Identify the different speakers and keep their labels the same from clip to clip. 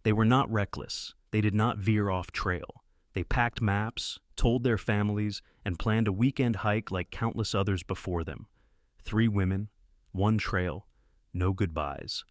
Speaker 1: They were not reckless. They did not veer off trail. They packed maps, told their families, and planned a weekend hike like countless others before them. 3 women, 1 trail, no goodbyes.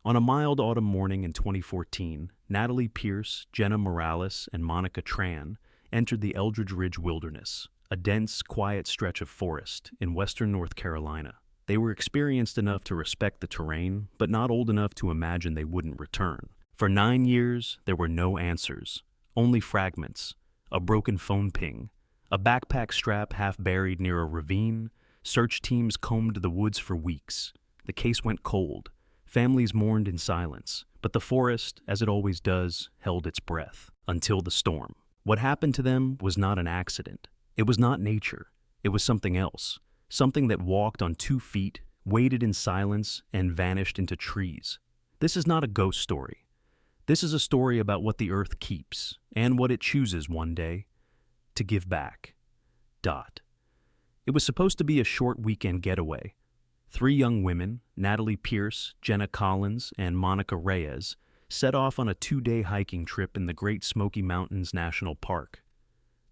Speaker 1: On a mild autumn morning in 2014, Natalie Pierce, Jenna Morales, and Monica Tran entered the Eldridge Ridge wilderness, a dense, quiet stretch of forest in western North Carolina. They were experienced enough to respect the terrain, but not old enough to imagine they wouldn't return. For 9 years, there were no answers, only fragments, a broken phone ping, a backpack strap half buried near a ravine. Search teams combed the woods for weeks. The case went cold. Families mourned in silence, but the forest, as it always does, held its breath until the storm. What happened to them was not an accident. It was not nature. It was something else, something that walked on 2 feet, waited in silence, and vanished into trees. This is not a ghost story. This is a story about what the earth keeps and what it chooses one day to give back. It was supposed to be a short weekend getaway. 3 young women, Natalie Pierce, Jenna Collins, and Monica Reyes, set off on a 2-day hiking trip in the Great Smoky Mountains National Park.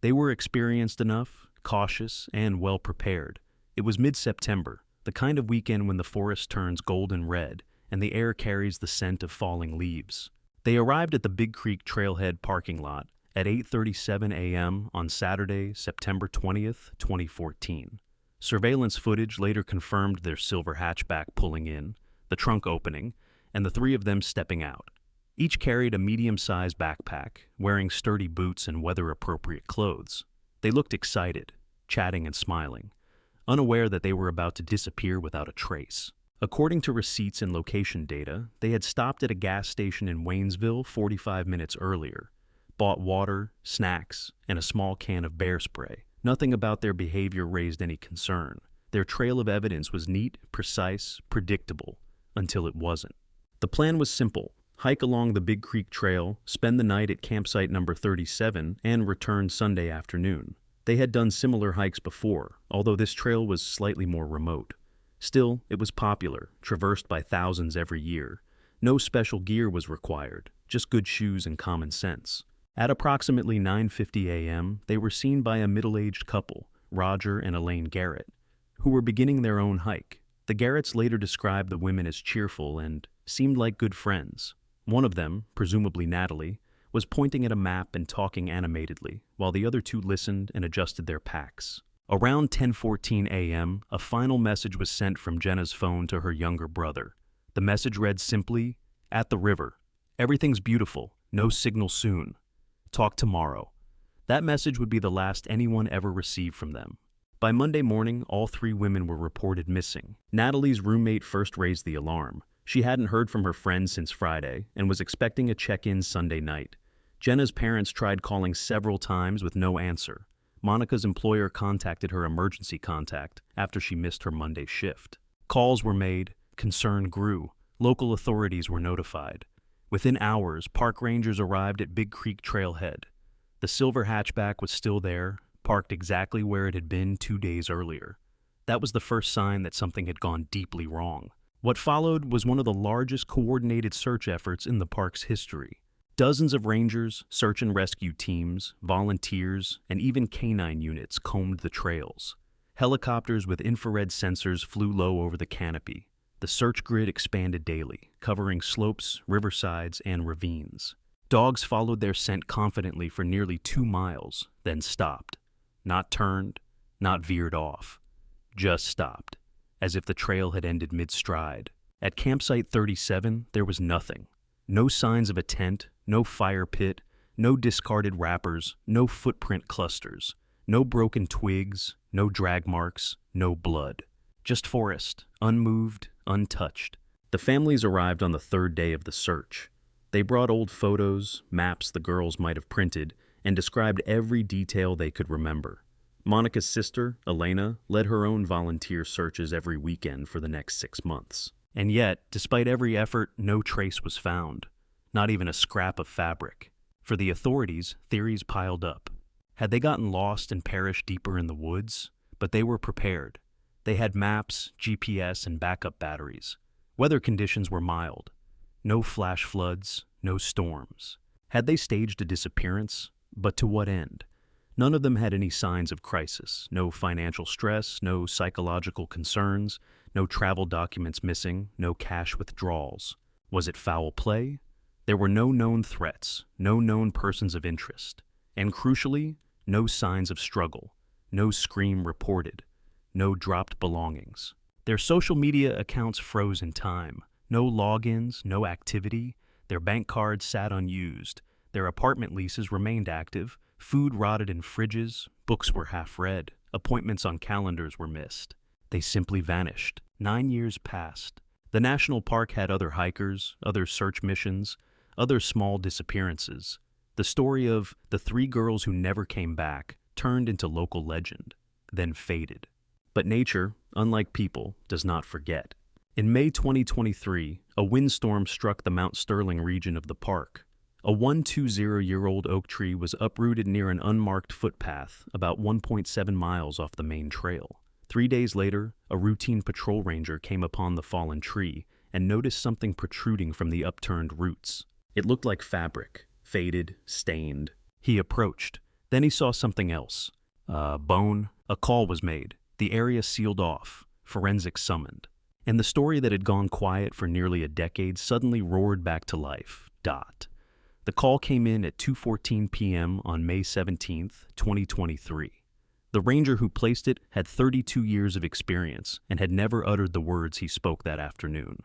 Speaker 1: They were experienced enough, cautious, and well-prepared. It was mid-September, the kind of weekend when the forest turns golden red and the air carries the scent of falling leaves. They arrived at the Big Creek Trailhead parking lot at 8:37 a.m. on Saturday, September 20th, 2014. Surveillance footage later confirmed their silver hatchback pulling in, the trunk opening, and the 3 of them stepping out. Each carried a medium-sized backpack, wearing sturdy boots and weather-appropriate clothes. They looked excited, chatting and smiling, unaware that they were about to disappear without a trace. According to receipts and location data, they had stopped at a gas station in Waynesville 45 minutes earlier, bought water, snacks, and a small can of bear spray. Nothing about their behavior raised any concern. Their trail of evidence was neat, precise, predictable, until it wasn't. The plan was simple: hike along the Big Creek Trail, spend the night at campsite number 37, and return Sunday afternoon. They had done similar hikes before, although this trail was slightly more remote. Still, it was popular, traversed by thousands every year. No special gear was required, just good shoes and common sense. At approximately 9:50 a.m., they were seen by a middle-aged couple, Roger and Elaine Garrett, who were beginning their own hike. The Garretts later described the women as cheerful and seemed like good friends. One of them, presumably Natalie, was pointing at a map and talking animatedly, while the other 2 listened and adjusted their packs. Around 10:14 a.m., a final message was sent from Jenna's phone to her younger brother. The message read simply, "At the river. Everything's beautiful. No signal soon. Talk tomorrow." That message would be the last anyone ever received from them. By Monday morning, all 3 women were reported missing. Natalie's roommate first raised the alarm. She hadn't heard from her friend since Friday and was expecting a check-in Sunday night. Jenna's parents tried calling several times with no answer. Monica's employer contacted her emergency contact after she missed her Monday shift. Calls were made, concern grew, local authorities were notified. Within hours, park rangers arrived at Big Creek Trailhead. The silver hatchback was still there, parked exactly where it had been 2 days earlier. That was the first sign that something had gone deeply wrong. What followed was one of the largest coordinated search efforts in the park's history. Dozens of rangers, search and rescue teams, volunteers, and even canine units combed the trails. Helicopters with infrared sensors flew low over the canopy. The search grid expanded daily, covering slopes, riversides, and ravines. Dogs followed their scent confidently for nearly 2 miles, then stopped. Not turned, not veered off. Just stopped, as if the trail had ended mid-stride. At campsite 37, there was nothing. No signs of a tent, no fire pit, no discarded wrappers, no footprint clusters, no broken twigs, no drag marks, no blood. Just forest, unmoved, untouched. The families arrived on the 3rd day of the search. They brought old photos, maps the girls might have printed, and described every detail they could remember. Monica's sister, Elena, led her own volunteer searches every weekend for the next 6 months. And yet, despite every effort, no trace was found. Not even a scrap of fabric. For the authorities, theories piled up. Had they gotten lost and perished deeper in the woods? But they were prepared. They had maps, GPS, and backup batteries. Weather conditions were mild. No flash floods, no storms. Had they staged a disappearance? But to what end? None of them had any signs of crisis. No financial stress, no psychological concerns, no travel documents missing, no cash withdrawals. Was it foul play? There were no known threats, no known persons of interest, and crucially, no signs of struggle, no scream reported, no dropped belongings. Their social media accounts froze in time. No logins, no activity. Their bank cards sat unused. Their apartment leases remained active. Food rotted in fridges. Books were half read. Appointments on calendars were missed. They simply vanished. 9 years passed. The national park had other hikers, other search missions, other small disappearances. The story of the 3 girls who never came back turned into local legend, then faded. But nature, unlike people, does not forget. In May 2023, a windstorm struck the Mount Sterling region of the park. A 120-year-old oak tree was uprooted near an unmarked footpath about 1.7 miles off the main trail. 3 days later, a routine patrol ranger came upon the fallen tree and noticed something protruding from the upturned roots. It looked like fabric, faded, stained. He approached. Then he saw something else. A bone. A call was made. The area sealed off. Forensics summoned. And the story that had gone quiet for nearly a decade suddenly roared back to life. The call came in at 2:14 p.m. on May 17, 2023. The ranger who placed it had 32 years of experience and had never uttered the words he spoke that afternoon.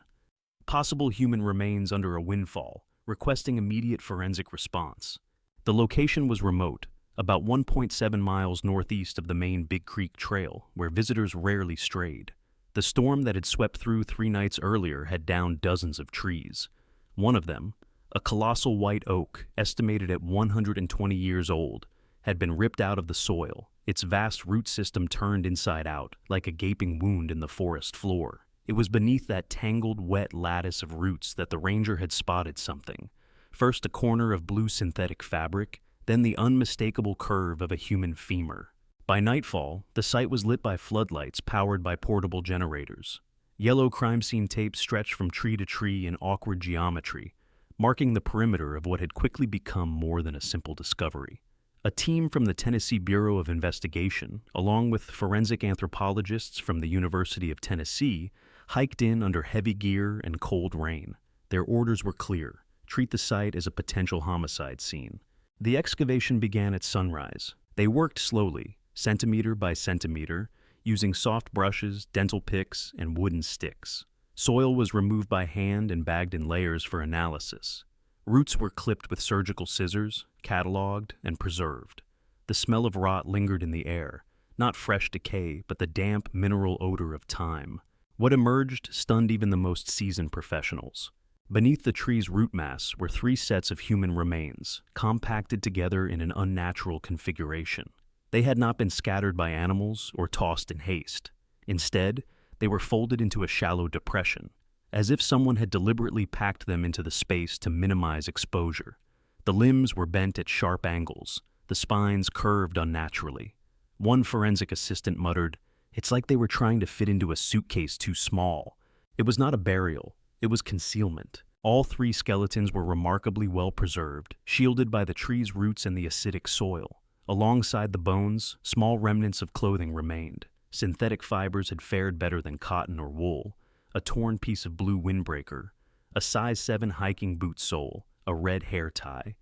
Speaker 1: Possible human remains under a windfall, requesting immediate forensic response. The location was remote, about 1.7 miles northeast of the main Big Creek Trail, where visitors rarely strayed. The storm that had swept through 3 nights earlier had downed dozens of trees. One of them, a colossal white oak estimated at 120 years old, had been ripped out of the soil, its vast root system turned inside out, like a gaping wound in the forest floor. It was beneath that tangled, wet lattice of roots that the ranger had spotted something. First a corner of blue synthetic fabric, then the unmistakable curve of a human femur. By nightfall, the site was lit by floodlights powered by portable generators. Yellow crime scene tape stretched from tree to tree in awkward geometry, marking the perimeter of what had quickly become more than a simple discovery. A team from the Tennessee Bureau of Investigation, along with forensic anthropologists from the University of Tennessee, hiked in under heavy gear and cold rain. Their orders were clear: treat the site as a potential homicide scene. The excavation began at sunrise. They worked slowly, centimeter by centimeter, using soft brushes, dental picks, and wooden sticks. Soil was removed by hand and bagged in layers for analysis. Roots were clipped with surgical scissors, cataloged, and preserved. The smell of rot lingered in the air, not fresh decay, but the damp, mineral odor of time. What emerged stunned even the most seasoned professionals. Beneath the tree's root mass were 3 sets of human remains, compacted together in an unnatural configuration. They had not been scattered by animals or tossed in haste. Instead, they were folded into a shallow depression, as if someone had deliberately packed them into the space to minimize exposure. The limbs were bent at sharp angles, the spines curved unnaturally. One forensic assistant muttered, "It's like they were trying to fit into a suitcase too small." It was not a burial, it was concealment. All 3 skeletons were remarkably well preserved, shielded by the tree's roots and the acidic soil. Alongside the bones, small remnants of clothing remained. Synthetic fibers had fared better than cotton or wool. A torn piece of blue windbreaker, a size 7 hiking boot sole, a red hair tie.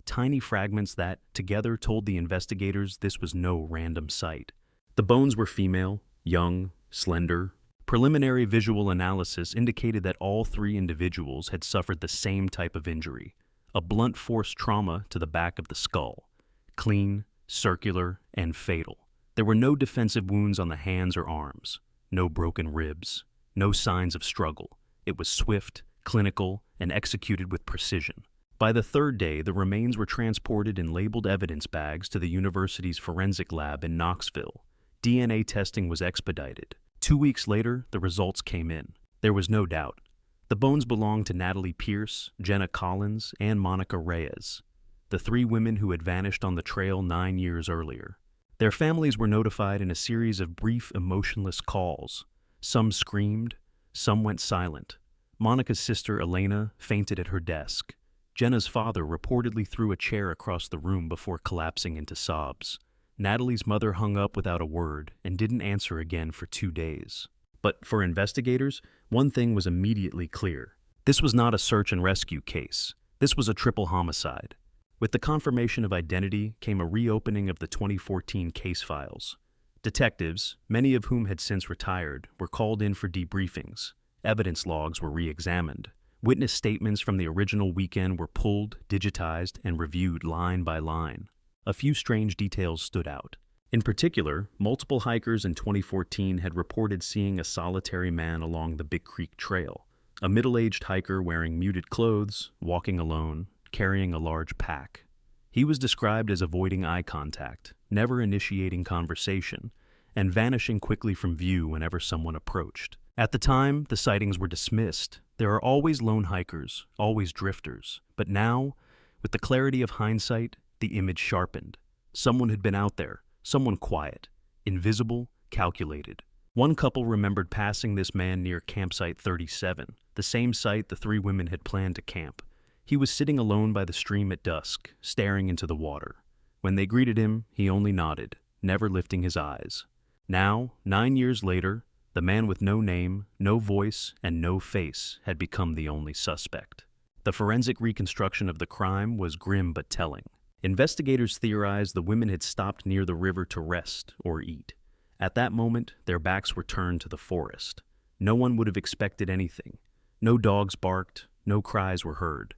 Speaker 1: Tiny fragments that, together, told the investigators this was no random sight. The bones were female, young, slender. Preliminary visual analysis indicated that all 3 individuals had suffered the same type of injury, a blunt force trauma to the back of the skull. Clean, circular, and fatal. There were no defensive wounds on the hands or arms, no broken ribs. No signs of struggle. It was swift, clinical, and executed with precision. By the 3rd day, the remains were transported in labeled evidence bags to the university's forensic lab in Knoxville. DNA testing was expedited. 2 weeks later, the results came in. There was no doubt. The bones belonged to Natalie Pierce, Jenna Collins, and Monica Reyes, the 3 women who had vanished on the trail 9 years earlier. Their families were notified in a series of brief, emotionless calls. Some screamed, some went silent. Monica's sister, Elena, fainted at her desk. Jenna's father reportedly threw a chair across the room before collapsing into sobs. Natalie's mother hung up without a word and didn't answer again for 2 days. But for investigators, one thing was immediately clear. This was not a search and rescue case. This was a triple homicide. With the confirmation of identity came a reopening of the 2014 case files. Detectives, many of whom had since retired, were called in for debriefings. Evidence logs were re-examined. Witness statements from the original weekend were pulled, digitized, and reviewed line by line. A few strange details stood out. In particular, multiple hikers in 2014 had reported seeing a solitary man along the Big Creek Trail. A middle-aged hiker wearing muted clothes, walking alone, carrying a large pack. He was described as avoiding eye contact, never initiating conversation, and vanishing quickly from view whenever someone approached. At the time, the sightings were dismissed. There are always lone hikers, always drifters. But now, with the clarity of hindsight, the image sharpened. Someone had been out there, someone quiet, invisible, calculated. One couple remembered passing this man near campsite 37, the same site the 3 women had planned to camp. He was sitting alone by the stream at dusk, staring into the water. When they greeted him, he only nodded, never lifting his eyes. Now, 9 years later, the man with no name, no voice, and no face had become the only suspect. The forensic reconstruction of the crime was grim but telling. Investigators theorized the women had stopped near the river to rest or eat. At that moment, their backs were turned to the forest. No one would have expected anything. No dogs barked, no cries were heard.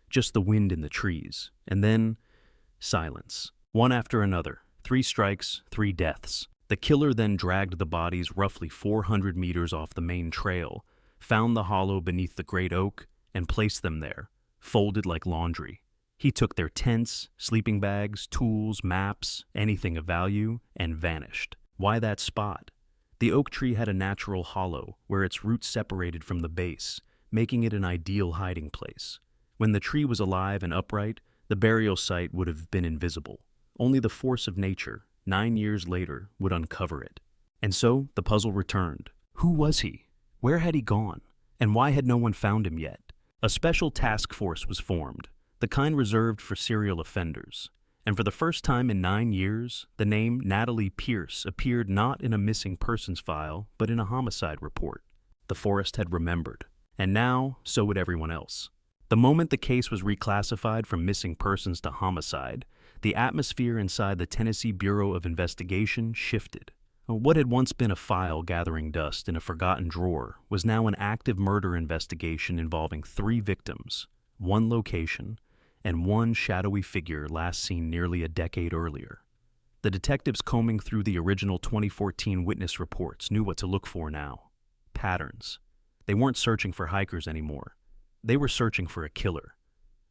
Speaker 1: Just the wind in the trees. And then, silence. One after another. 3 strikes, 3 deaths. The killer then dragged the bodies roughly 400 meters off the main trail, found the hollow beneath the great oak, and placed them there, folded like laundry. He took their tents, sleeping bags, tools, maps, anything of value, and vanished. Why that spot? The oak tree had a natural hollow where its roots separated from the base, making it an ideal hiding place. When the tree was alive and upright, the burial site would have been invisible. Only the force of nature, 9 years later, would uncover it. And so the puzzle returned. Who was he? Where had he gone? And why had no one found him yet? A special task force was formed, the kind reserved for serial offenders. And for the first time in 9 years, the name Natalie Pierce appeared not in a missing persons file, but in a homicide report. The forest had remembered. And now, so would everyone else. The moment the case was reclassified from missing persons to homicide, the atmosphere inside the Tennessee Bureau of Investigation shifted. What had once been a file gathering dust in a forgotten drawer was now an active murder investigation involving 3 victims, 1 location, and 1 shadowy figure last seen nearly a decade earlier. The detectives combing through the original 2014 witness reports knew what to look for now. Patterns. They weren't searching for hikers anymore. They were searching for a killer.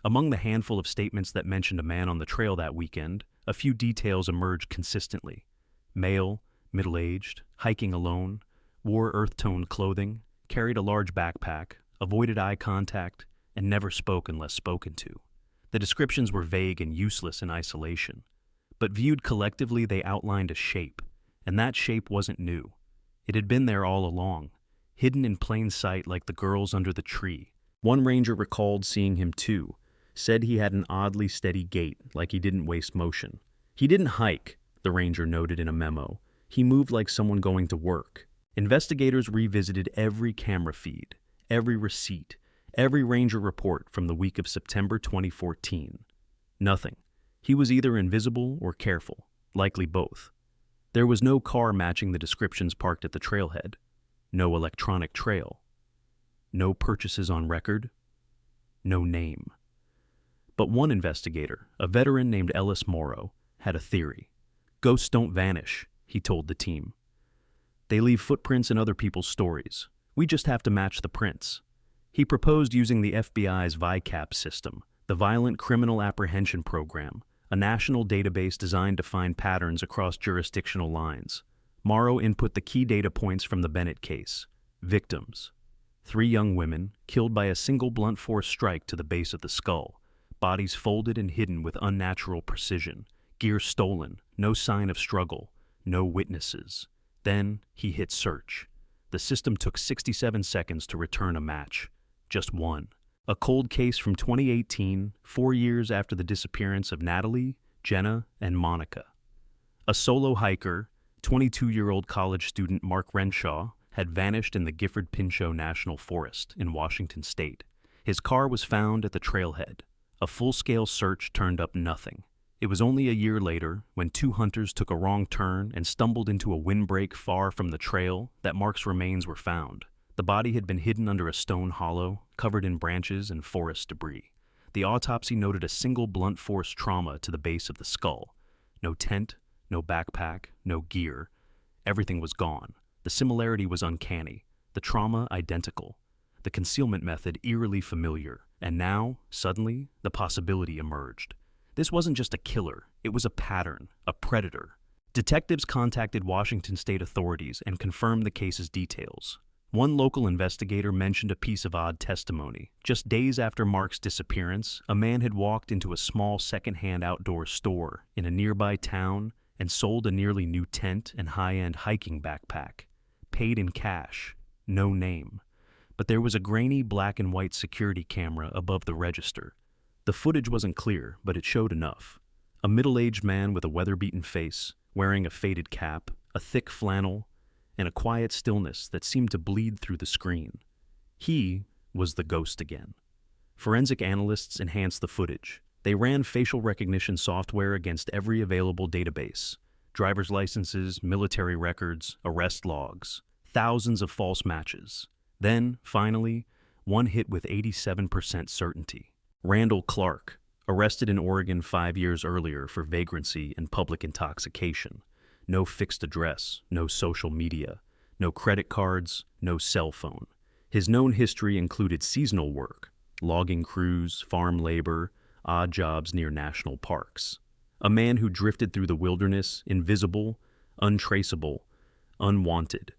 Speaker 1: Among the handful of statements that mentioned a man on the trail that weekend, a few details emerged consistently. Male, middle-aged, hiking alone, wore earth-toned clothing, carried a large backpack, avoided eye contact, and never spoke unless spoken to. The descriptions were vague and useless in isolation, but viewed collectively they outlined a shape, and that shape wasn't new. It had been there all along, hidden in plain sight like the girls under the tree. One ranger recalled seeing him too, said he had an oddly steady gait, like he didn't waste motion. He didn't hike, the ranger noted in a memo. He moved like someone going to work. Investigators revisited every camera feed, every receipt, every ranger report from the week of September 2014. Nothing. He was either invisible or careful, likely both. There was no car matching the descriptions parked at the trailhead. No electronic trail. No purchases on record. No name. But one investigator, a veteran named Ellis Morrow, had a theory. Ghosts don't vanish, he told the team. They leave footprints in other people's stories. We just have to match the prints. He proposed using the FBI's VICAP system, the Violent Criminal Apprehension Program, a national database designed to find patterns across jurisdictional lines. Morrow input the key data points from the Bennett case. Victims. 3 young women, killed by a single blunt force strike to the base of the skull. Bodies folded and hidden with unnatural precision. Gear stolen, no sign of struggle, no witnesses. Then he hit search. The system took 67 seconds to return a match. Just one. A cold case from 2018, 4 years after the disappearance of Natalie, Jenna, and Monica. A solo hiker, 22-year-old college student Mark Renshaw, had vanished in the Gifford-Pinchot National Forest in Washington state. His car was found at the trailhead. A full-scale search turned up nothing. It was only a year later, when 2 hunters took a wrong turn and stumbled into a windbreak far from the trail, that Mark's remains were found. The body had been hidden under a stone hollow, covered in branches and forest debris. The autopsy noted a single blunt force trauma to the base of the skull. No tent, no backpack, no gear. Everything was gone. The similarity was uncanny. The trauma identical. The concealment method eerily familiar. And now, suddenly, the possibility emerged. This wasn't just a killer, it was a pattern, a predator. Detectives contacted Washington state authorities and confirmed the case's details. One local investigator mentioned a piece of odd testimony. Just days after Mark's disappearance, a man had walked into a small second-hand outdoor store in a nearby town and sold a nearly new tent and high-end hiking backpack. Paid in cash, no name. But there was a grainy black and white security camera above the register. The footage wasn't clear, but it showed enough. A middle-aged man with a weather-beaten face, wearing a faded cap, a thick flannel, and a quiet stillness that seemed to bleed through the screen. He was the ghost again. Forensic analysts enhanced the footage. They ran facial recognition software against every available database. Driver's licenses, military records, arrest logs, thousands of false matches. Then, finally, one hit with 87% certainty. Randall Clark, arrested in Oregon 5 years earlier for vagrancy and public intoxication. No fixed address, no social media, no credit cards, no cell phone. His known history included seasonal work, logging crews, farm labor, odd jobs near national parks. A man who drifted through the wilderness, invisible, untraceable, unwanted.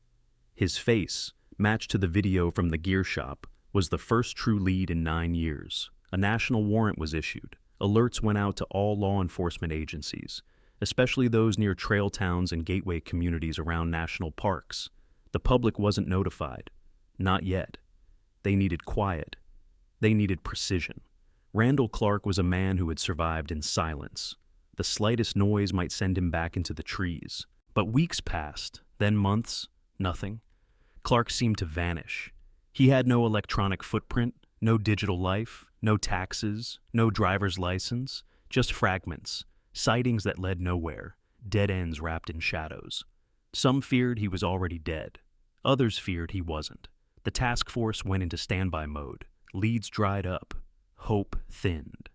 Speaker 1: His face, matched to the video from the gear shop, was the first true lead in 9 years. A national warrant was issued. Alerts went out to all law enforcement agencies, especially those near trail towns and gateway communities around national parks. The public wasn't notified. Not yet. They needed quiet. They needed precision. Randall Clark was a man who had survived in silence. The slightest noise might send him back into the trees. But weeks passed, then months, nothing. Clark seemed to vanish. He had no electronic footprint, no digital life, no taxes, no driver's license, just fragments. Sightings that led nowhere, dead ends wrapped in shadows. Some feared he was already dead. Others feared he wasn't. The task force went into standby mode. Leads dried up. Hope thinned.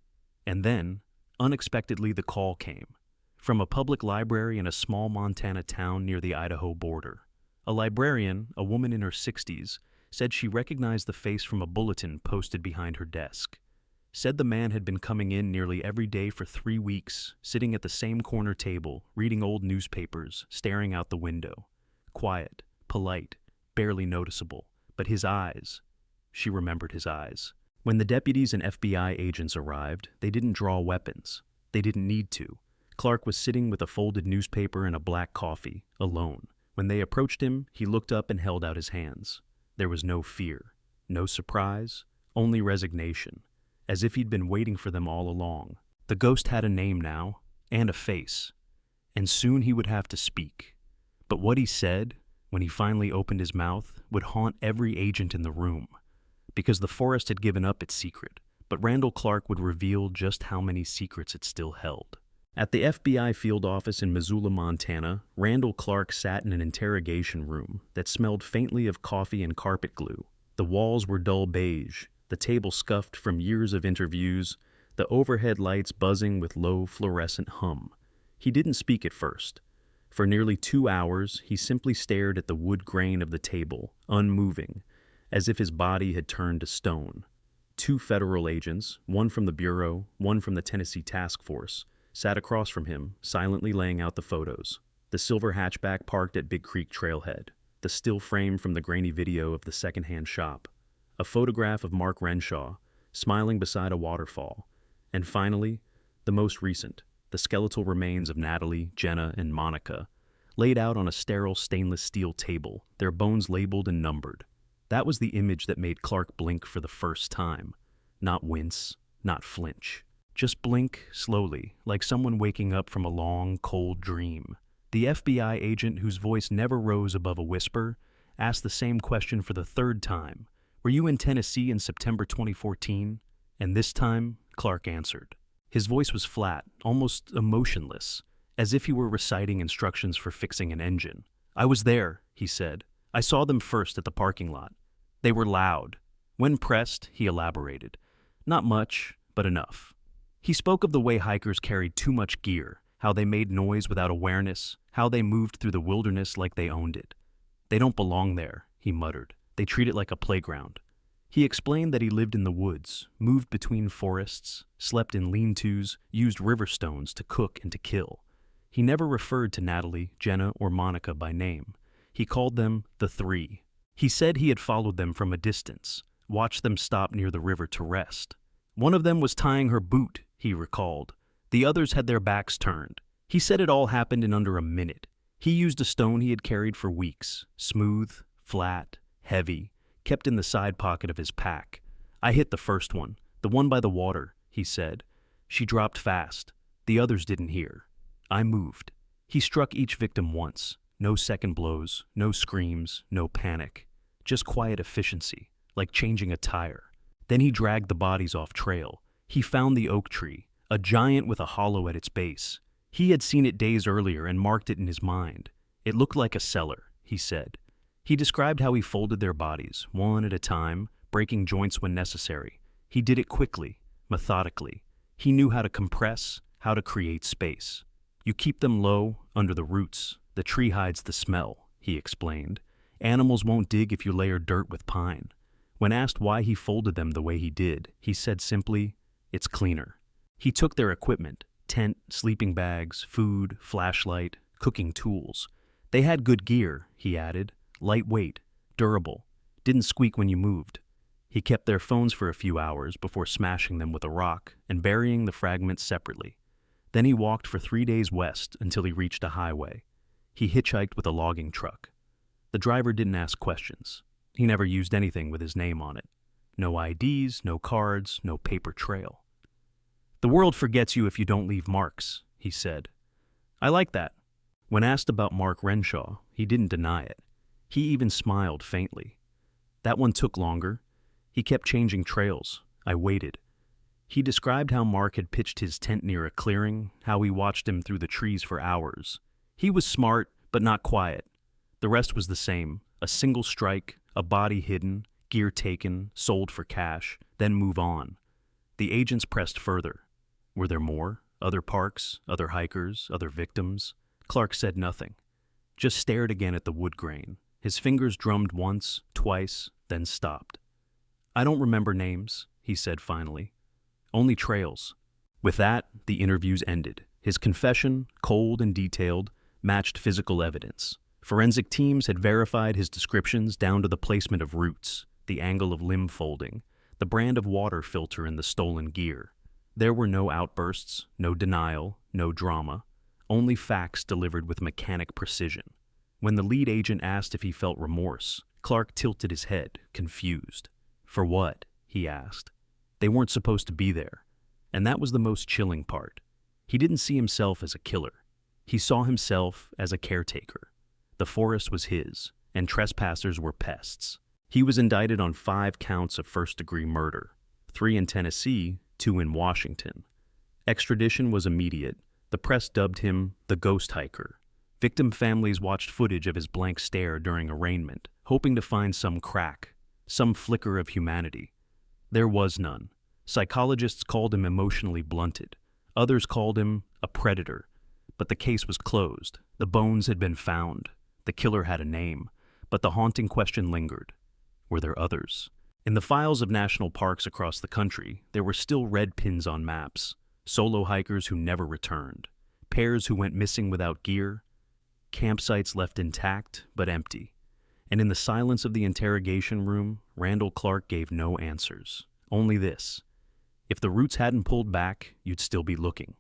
Speaker 1: And then, unexpectedly, the call came. From a public library in a small Montana town near the Idaho border. A librarian, a woman in her 60s, said she recognized the face from a bulletin posted behind her desk. Said the man had been coming in nearly every day for 3 weeks, sitting at the same corner table, reading old newspapers, staring out the window. Quiet, polite, barely noticeable. But his eyes. She remembered his eyes. When the deputies and FBI agents arrived, they didn't draw weapons. They didn't need to. Clark was sitting with a folded newspaper and a black coffee, alone. When they approached him, he looked up and held out his hands. There was no fear, no surprise, only resignation. As if he'd been waiting for them all along. The ghost had a name now, and a face, and soon he would have to speak. But what he said, when he finally opened his mouth, would haunt every agent in the room. Because the forest had given up its secret, but Randall Clark would reveal just how many secrets it still held. At the FBI field office in Missoula, Montana, Randall Clark sat in an interrogation room that smelled faintly of coffee and carpet glue. The walls were dull beige, the table scuffed from years of interviews, the overhead lights buzzing with low fluorescent hum. He didn't speak at first. For nearly 2 hours, he simply stared at the wood grain of the table, unmoving, as if his body had turned to stone. 2 federal agents, one from the Bureau, one from the Tennessee Task Force, sat across from him, silently laying out the photos. The silver hatchback parked at Big Creek Trailhead, the still frame from the grainy video of the secondhand shop, a photograph of Mark Renshaw, smiling beside a waterfall, and finally, the most recent, the skeletal remains of Natalie, Jenna, and Monica, laid out on a sterile stainless steel table, their bones labeled and numbered. That was the image that made Clark blink for the first time. not wince, not flinch. Just blink slowly, like someone waking up from a long, cold dream. The FBI agent, whose voice never rose above a whisper, asked the same question for the third time. "Were you in Tennessee in September 2014? And this time, Clark answered. His voice was flat, almost emotionless, as if he were reciting instructions for fixing an engine. "I was there," he said. "I saw them first at the parking lot. They were loud. When pressed," he elaborated. "Not much, but enough." He spoke of the way hikers carried too much gear, how they made noise without awareness, how they moved through the wilderness like they owned it. "They don't belong there," he muttered. "They treat it like a playground." He explained that he lived in the woods, moved between forests, slept in lean-tos, used river stones to cook and to kill. He never referred to Natalie, Jenna, or Monica by name. He called them the Three. He said he had followed them from a distance, watched them stop near the river to rest. One of them was tying her boot, he recalled. The others had their backs turned. He said it all happened in under a minute. He used a stone he had carried for weeks, smooth, flat, heavy, kept in the side pocket of his pack. "I hit the first one, the one by the water," he said. "She dropped fast. The others didn't hear. I moved." He struck each victim once. No second blows, no screams, no panic. Just quiet efficiency, like changing a tire. Then he dragged the bodies off trail. He found the oak tree, a giant with a hollow at its base. He had seen it days earlier and marked it in his mind. It looked like a cellar, he said. He described how he folded their bodies, one at a time, breaking joints when necessary. He did it quickly, methodically. He knew how to compress, how to create space. "You keep them low, under the roots. The tree hides the smell," he explained. "Animals won't dig if you layer dirt with pine." When asked why he folded them the way he did, he said simply, "It's cleaner." He took their equipment, tent, sleeping bags, food, flashlight, cooking tools. They had good gear, he added. Lightweight, durable, didn't squeak when you moved. He kept their phones for a few hours before smashing them with a rock and burying the fragments separately. Then he walked for 3 days west until he reached a highway. He hitchhiked with a logging truck. The driver didn't ask questions. He never used anything with his name on it. No IDs, no cards, no paper trail. "The world forgets you if you don't leave marks," he said. "I like that." When asked about Mark Renshaw, he didn't deny it. He even smiled faintly. "That one took longer. He kept changing trails. I waited." He described how Mark had pitched his tent near a clearing, how he watched him through the trees for hours. He was smart, but not quiet. The rest was the same. A single strike, a body hidden, gear taken, sold for cash, then move on. The agents pressed further. Were there more? Other parks, other hikers, other victims? Clark said nothing. Just stared again at the wood grain. His fingers drummed once, twice, then stopped. "I don't remember names," he said finally. "Only trails." With that, the interviews ended. His confession, cold and detailed, matched physical evidence. Forensic teams had verified his descriptions down to the placement of roots, the angle of limb folding, the brand of water filter in the stolen gear. There were no outbursts, no denial, no drama, only facts delivered with mechanic precision. When the lead agent asked if he felt remorse, Clark tilted his head, confused. "For what?" he asked. They weren't supposed to be there. And that was the most chilling part. He didn't see himself as a killer. He saw himself as a caretaker. The forest was his, and trespassers were pests. He was indicted on 5 counts of first-degree murder, 3 in Tennessee, 2 in Washington. Extradition was immediate. The press dubbed him the ghost hiker. Victim families watched footage of his blank stare during arraignment, hoping to find some crack, some flicker of humanity. There was none. Psychologists called him emotionally blunted. Others called him a predator. But the case was closed. The bones had been found. The killer had a name. But the haunting question lingered. Were there others? In the files of national parks across the country, there were still red pins on maps. Solo hikers who never returned. Pairs who went missing without gear. Campsites left intact, but empty. And in the silence of the interrogation room, Randall Clark gave no answers. Only this. If the roots hadn't pulled back, you'd still be looking.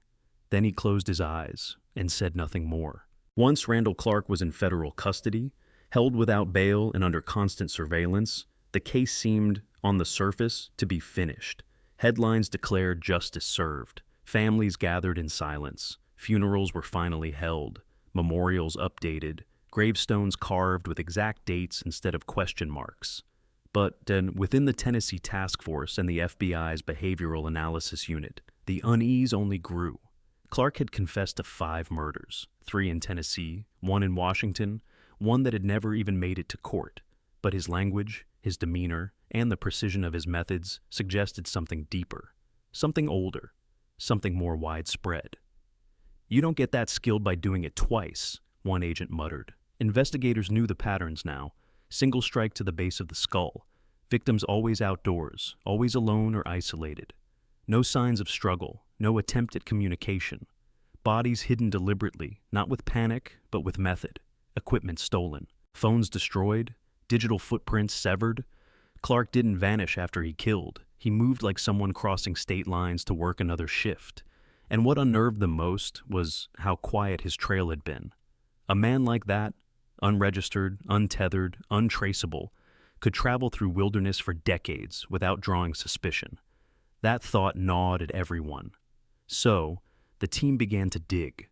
Speaker 1: Then he closed his eyes and said nothing more. Once Randall Clark was in federal custody, held without bail and under constant surveillance, the case seemed, on the surface, to be finished. Headlines declared justice served. Families gathered in silence. Funerals were finally held. Memorials updated. Gravestones carved with exact dates instead of question marks. But then, within the Tennessee Task Force and the FBI's Behavioral Analysis Unit, the unease only grew. Clark had confessed to 5 murders, 3 in Tennessee, 1 in Washington, 1 that had never even made it to court. But his language, his demeanor, and the precision of his methods suggested something deeper, something older, something more widespread. "You don't get that skilled by doing it twice," one agent muttered. Investigators knew the patterns now. Single strike to the base of the skull. Victims always outdoors, always alone or isolated. No signs of struggle, no attempt at communication. Bodies hidden deliberately, not with panic, but with method. Equipment stolen. Phones destroyed. Digital footprints severed. Clark didn't vanish after he killed. He moved like someone crossing state lines to work another shift. And what unnerved them most was how quiet his trail had been. A man like that, unregistered, untethered, untraceable, could travel through wilderness for decades without drawing suspicion. That thought gnawed at everyone. So, the team began to dig.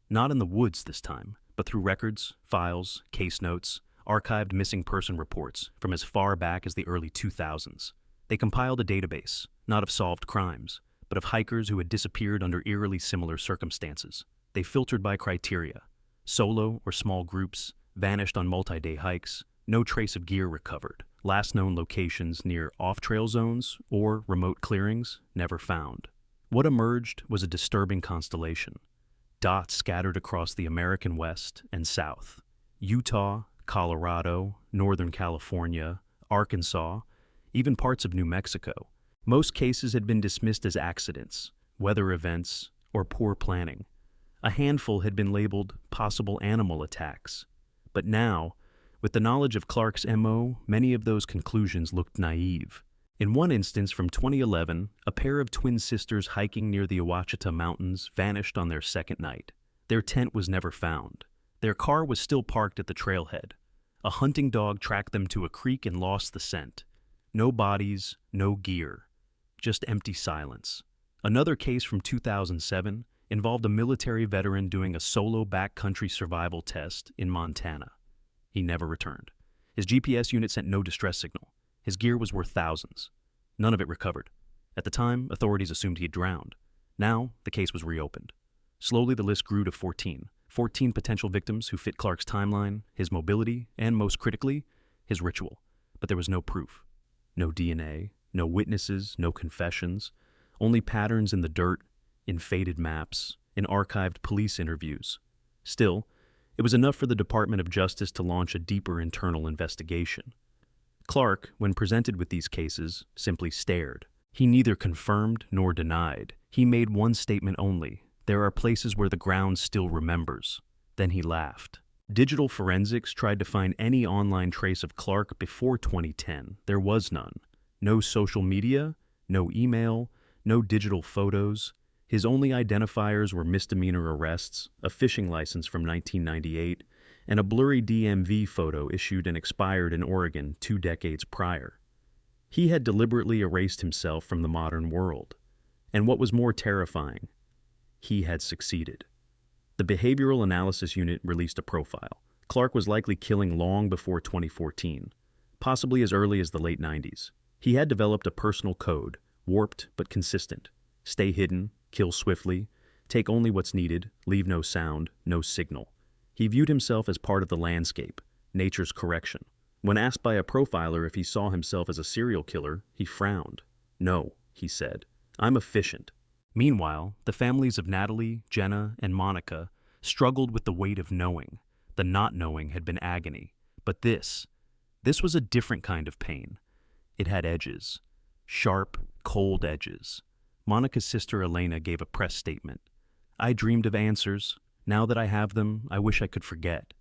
Speaker 1: Not in the woods this time, but through records, files, case notes, archived missing person reports from as far back as the early 2000s. They compiled a database, not of solved crimes, but of hikers who had disappeared under eerily similar circumstances. They filtered by criteria: solo or small groups, vanished on multi-day hikes, no trace of gear recovered, last known locations near off-trail zones or remote clearings never found. What emerged was a disturbing constellation. Dots scattered across the American West and South. Utah, Colorado, Northern California, Arkansas, even parts of New Mexico. Most cases had been dismissed as accidents, weather events, or poor planning. A handful had been labeled possible animal attacks. But now, with the knowledge of Clark's MO, many of those conclusions looked naive. In one instance from 2011, a pair of twin sisters hiking near the Ouachita Mountains vanished on their second night. Their tent was never found. Their car was still parked at the trailhead. A hunting dog tracked them to a creek and lost the scent. No bodies, no gear, just empty silence. Another case from 2007 involved a military veteran doing a solo backcountry survival test in Montana. He never returned. His GPS unit sent no distress signal. His gear was worth thousands. None of it recovered. At the time, authorities assumed he had drowned. Now, the case was reopened. Slowly, the list grew to 14. 14 potential victims who fit Clark's timeline, his mobility, and most critically, his ritual. But there was no proof. No DNA, no witnesses, no confessions, only patterns in the dirt, in faded maps, in archived police interviews. Still, it was enough for the Department of Justice to launch a deeper internal investigation. Clark, when presented with these cases, simply stared. He neither confirmed nor denied. He made one statement only: there are places where the ground still remembers. Then he laughed. Digital forensics tried to find any online trace of Clark before 2010. There was none. No social media, no email, no digital photos. His only identifiers were misdemeanor arrests, a fishing license from 1998, and a blurry DMV photo issued and expired in Oregon 2 decades prior. He had deliberately erased himself from the modern world. And what was more terrifying, he had succeeded. The Behavioral Analysis Unit released a profile. Clark was likely killing long before 2014, possibly as early as the late 90s. He had developed a personal code, warped but consistent. Stay hidden, kill swiftly, take only what's needed, leave no sound, no signal. He viewed himself as part of the landscape, nature's correction. When asked by a profiler if he saw himself as a serial killer, he frowned. "No," he said, "I'm efficient." Meanwhile, the families of Natalie, Jenna, and Monica struggled with the weight of knowing. The not knowing had been agony. But this was a different kind of pain. It had edges. Sharp, cold edges. Monica's sister Elena gave a press statement. "I dreamed of answers. Now that I have them, I wish I could forget."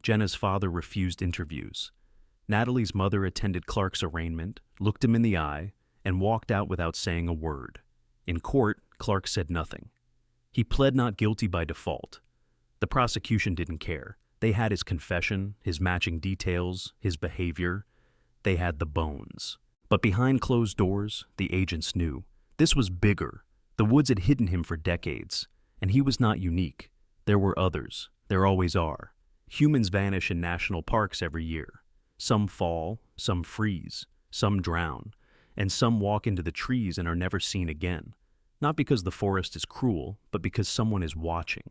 Speaker 1: Jenna's father refused interviews. Natalie's mother attended Clark's arraignment, looked him in the eye, and walked out without saying a word. In court, Clark said nothing. He pled not guilty by default. The prosecution didn't care. They had his confession, his matching details, his behavior. They had the bones. But behind closed doors, the agents knew. This was bigger. The woods had hidden him for decades, and he was not unique. There were others. There always are. Humans vanish in national parks every year. Some fall, some freeze, some drown, and some walk into the trees and are never seen again. Not because the forest is cruel, but because someone is watching.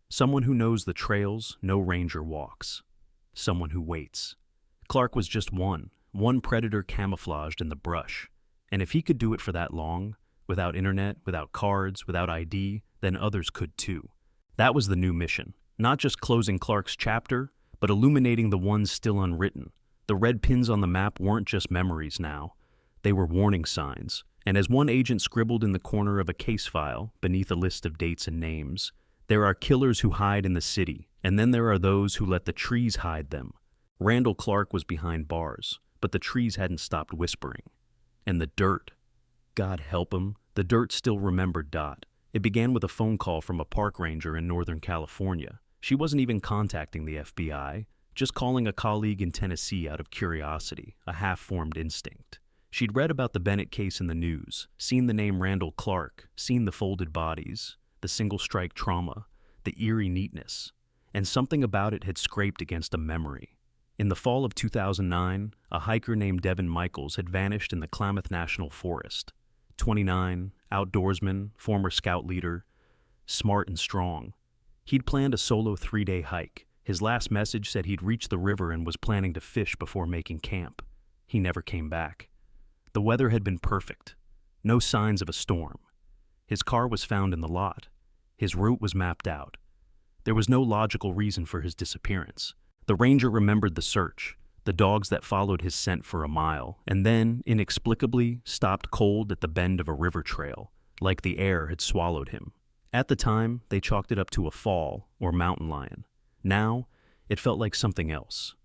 Speaker 1: Someone who knows the trails no ranger walks. Someone who waits. Clark was just one predator camouflaged in the brush. And if he could do it for that long, without internet, without cards, without ID, then others could too. That was the new mission. Not just closing Clark's chapter, but illuminating the ones still unwritten. The red pins on the map weren't just memories now. They were warning signs. And as one agent scribbled in the corner of a case file, beneath a list of dates and names, there are killers who hide in the city, and then there are those who let the trees hide them. Randall Clark was behind bars, but the trees hadn't stopped whispering. And the dirt. God help him, the dirt still remembered Dot. It began with a phone call from a park ranger in Northern California. She wasn't even contacting the FBI, just calling a colleague in Tennessee out of curiosity, a half-formed instinct. She'd read about the Bennett case in the news, seen the name Randall Clark, seen the folded bodies, the single-strike trauma, the eerie neatness, and something about it had scraped against a memory. In the fall of 2009, a hiker named Devin Michaels had vanished in the Klamath National Forest. 29, outdoorsman, former scout leader, smart and strong. He'd planned a solo 3-day hike. His last message said he'd reached the river and was planning to fish before making camp. He never came back. The weather had been perfect. No signs of a storm. His car was found in the lot. His route was mapped out. There was no logical reason for his disappearance. The ranger remembered the search, the dogs that followed his scent for a mile, and then, inexplicably, stopped cold at the bend of a river trail, like the air had swallowed him. At the time, they chalked it up to a fall or mountain lion. Now, it felt like something else.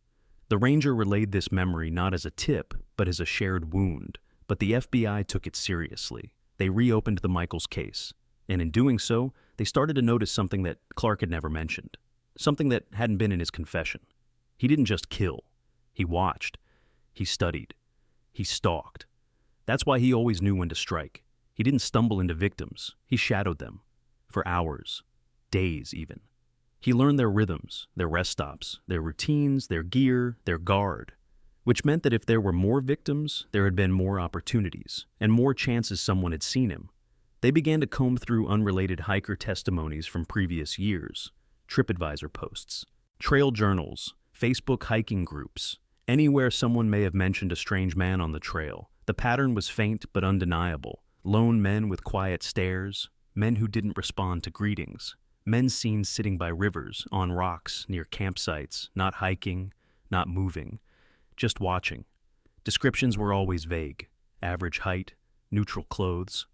Speaker 1: The ranger relayed this memory not as a tip, but as a shared wound, but the FBI took it seriously. They reopened the Michaels case, and in doing so, they started to notice something that Clark had never mentioned, something that hadn't been in his confession. He didn't just kill. He watched. He studied. He stalked. That's why he always knew when to strike. He didn't stumble into victims. He shadowed them. For hours. Days, even. He learned their rhythms, their rest stops, their routines, their gear, their guard. Which meant that if there were more victims, there had been more opportunities, and more chances someone had seen him. They began to comb through unrelated hiker testimonies from previous years, TripAdvisor posts, trail journals, Facebook hiking groups, anywhere someone may have mentioned a strange man on the trail. The pattern was faint but undeniable. Lone men with quiet stares, men who didn't respond to greetings, men seen sitting by rivers, on rocks, near campsites, not hiking, not moving, just watching. Descriptions were always vague. Average height, neutral clothes.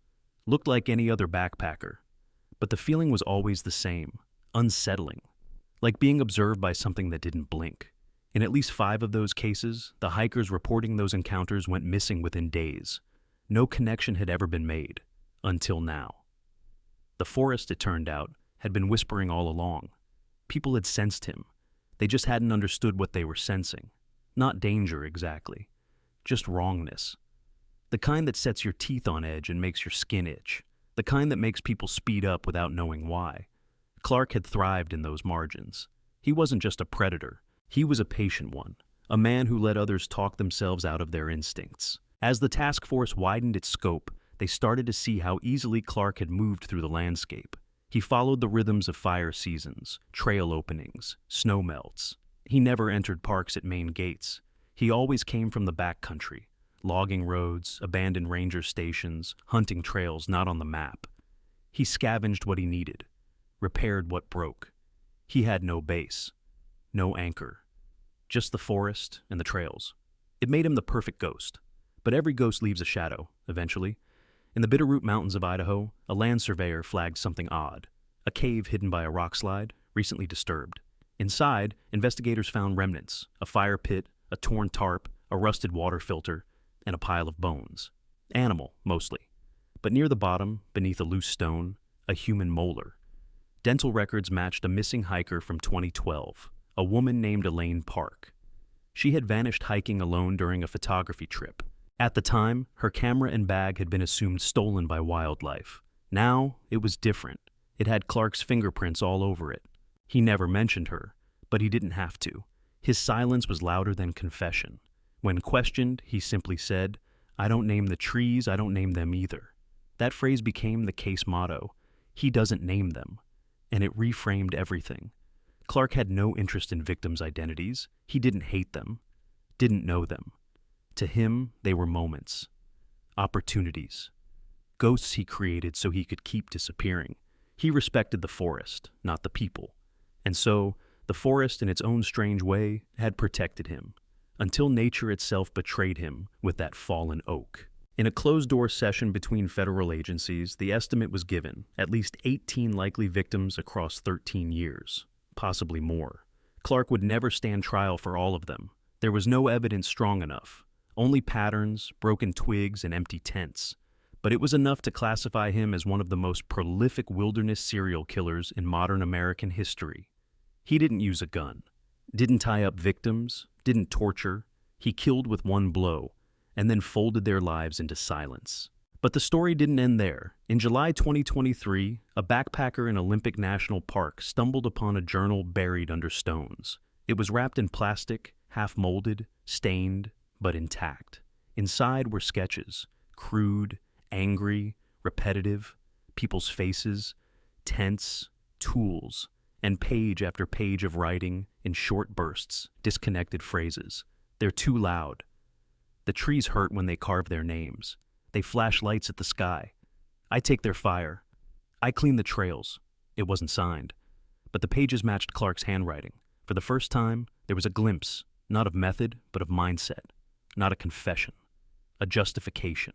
Speaker 1: Looked like any other backpacker. But the feeling was always the same, unsettling. Like being observed by something that didn't blink. In at least 5 of those cases, the hikers reporting those encounters went missing within days. No connection had ever been made, until now. The forest, it turned out, had been whispering all along. People had sensed him. They just hadn't understood what they were sensing. Not danger, exactly. Just wrongness. The kind that sets your teeth on edge and makes your skin itch. The kind that makes people speed up without knowing why. Clark had thrived in those margins. He wasn't just a predator. He was a patient one. A man who let others talk themselves out of their instincts. As the task force widened its scope, they started to see how easily Clark had moved through the landscape. He followed the rhythms of fire seasons, trail openings, snow melts. He never entered parks at main gates. He always came from the backcountry, logging roads, abandoned ranger stations, hunting trails not on the map. He scavenged what he needed, repaired what broke. He had no base, no anchor, just the forest and the trails. It made him the perfect ghost. But every ghost leaves a shadow, eventually. In the Bitterroot Mountains of Idaho, a land surveyor flagged something odd. A cave hidden by a rock slide, recently disturbed. Inside, investigators found remnants, a fire pit, a torn tarp, a rusted water filter, and a pile of bones. Animal, mostly. But near the bottom, beneath a loose stone, a human molar. Dental records matched a missing hiker from 2012, a woman named Elaine Park. She had vanished hiking alone during a photography trip, At the time, her camera and bag had been assumed stolen by wildlife. Now, it was different. It had Clark's fingerprints all over it. He never mentioned her, but he didn't have to. His silence was louder than confession. When questioned, he simply said, "I don't name the trees, I don't name them either." That phrase became the case motto. He doesn't name them. And it reframed everything. Clark had no interest in victims' identities. He didn't hate them, didn't know them. To him, they were moments, opportunities, ghosts he created so he could keep disappearing. He respected the forest, not the people. And so, the forest, in its own strange way, had protected him, until nature itself betrayed him with that fallen oak. In a closed-door session between federal agencies, the estimate was given, at least 18 likely victims across 13 years, possibly more. Clark would never stand trial for all of them. There was no evidence strong enough, only patterns, broken twigs, and empty tents. But it was enough to classify him as one of the most prolific wilderness serial killers in modern American history. He didn't use a gun, didn't tie up victims, didn't torture. He killed with one blow, and then folded their lives into silence. But the story didn't end there. In July 2023, a backpacker in Olympic National Park stumbled upon a journal buried under stones. It was wrapped in plastic, half-molded, stained, but intact. Inside were sketches, crude, angry, repetitive, people's faces, tents, tools, and page after page of writing in short bursts, disconnected phrases. They're too loud. The trees hurt when they carve their names. They flash lights at the sky. I take their fire. I clean the trails. It wasn't signed. But the pages matched Clark's handwriting. For the first time, there was a glimpse, not of method, but of mindset. Not a confession. A justification.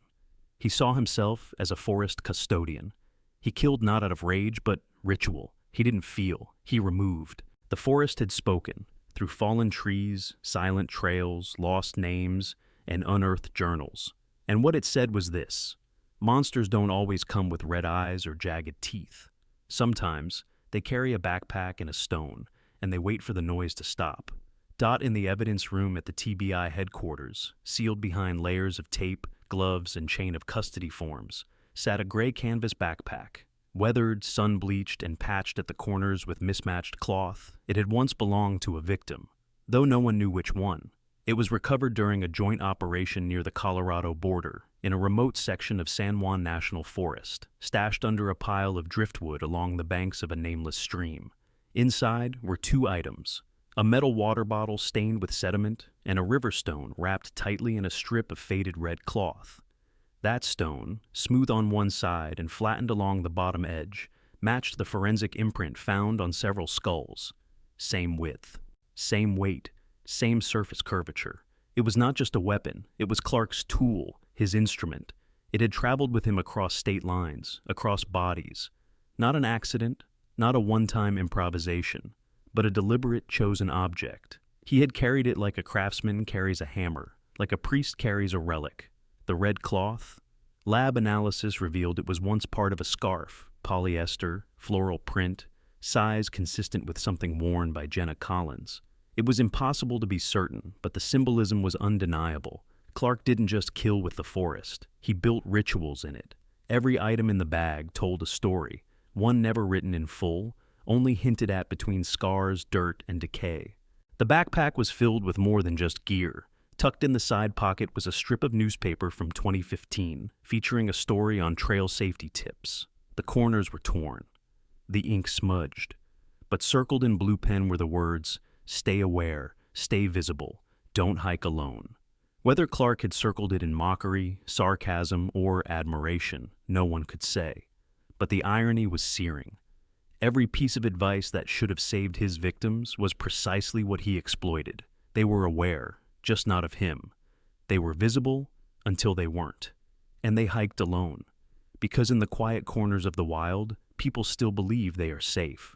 Speaker 1: He saw himself as a forest custodian. He killed not out of rage, but ritual. He didn't feel. He removed. The forest had spoken, through fallen trees, silent trails, lost names, and unearthed journals. And what it said was this: monsters don't always come with red eyes or jagged teeth. Sometimes they carry a backpack and a stone, and they wait for the noise to stop. In the evidence room at the TBI headquarters, sealed behind layers of tape, gloves, and chain of custody forms, sat a gray canvas backpack. Weathered, sun-bleached, and patched at the corners with mismatched cloth, it had once belonged to a victim, though no one knew which one. It was recovered during a joint operation near the Colorado border, in a remote section of San Juan National Forest, stashed under a pile of driftwood along the banks of a nameless stream. Inside were two items: a metal water bottle stained with sediment, and a river stone wrapped tightly in a strip of faded red cloth. That stone, smooth on one side and flattened along the bottom edge, matched the forensic imprint found on several skulls. Same width, same weight, same surface curvature. It was not just a weapon, it was Clark's tool, his instrument. It had traveled with him across state lines, across bodies. Not an accident, not a one-time improvisation, but a deliberate chosen object. He had carried it like a craftsman carries a hammer, like a priest carries a relic. The red cloth? Lab analysis revealed it was once part of a scarf, polyester, floral print, size consistent with something worn by Jenna Collins. It was impossible to be certain, but the symbolism was undeniable. Clark didn't just kill with the forest. He built rituals in it. Every item in the bag told a story, one never written in full, only hinted at between scars, dirt, and decay. The backpack was filled with more than just gear. Tucked in the side pocket was a strip of newspaper from 2015, featuring a story on trail safety tips. The corners were torn, the ink smudged, but circled in blue pen were the words, "Stay aware, stay visible, don't hike alone." Whether Clark had circled it in mockery, sarcasm, or admiration, no one could say. But the irony was searing. Every piece of advice that should have saved his victims was precisely what he exploited. They were aware, just not of him. They were visible until they weren't. And they hiked alone. Because in the quiet corners of the wild, people still believe they are safe.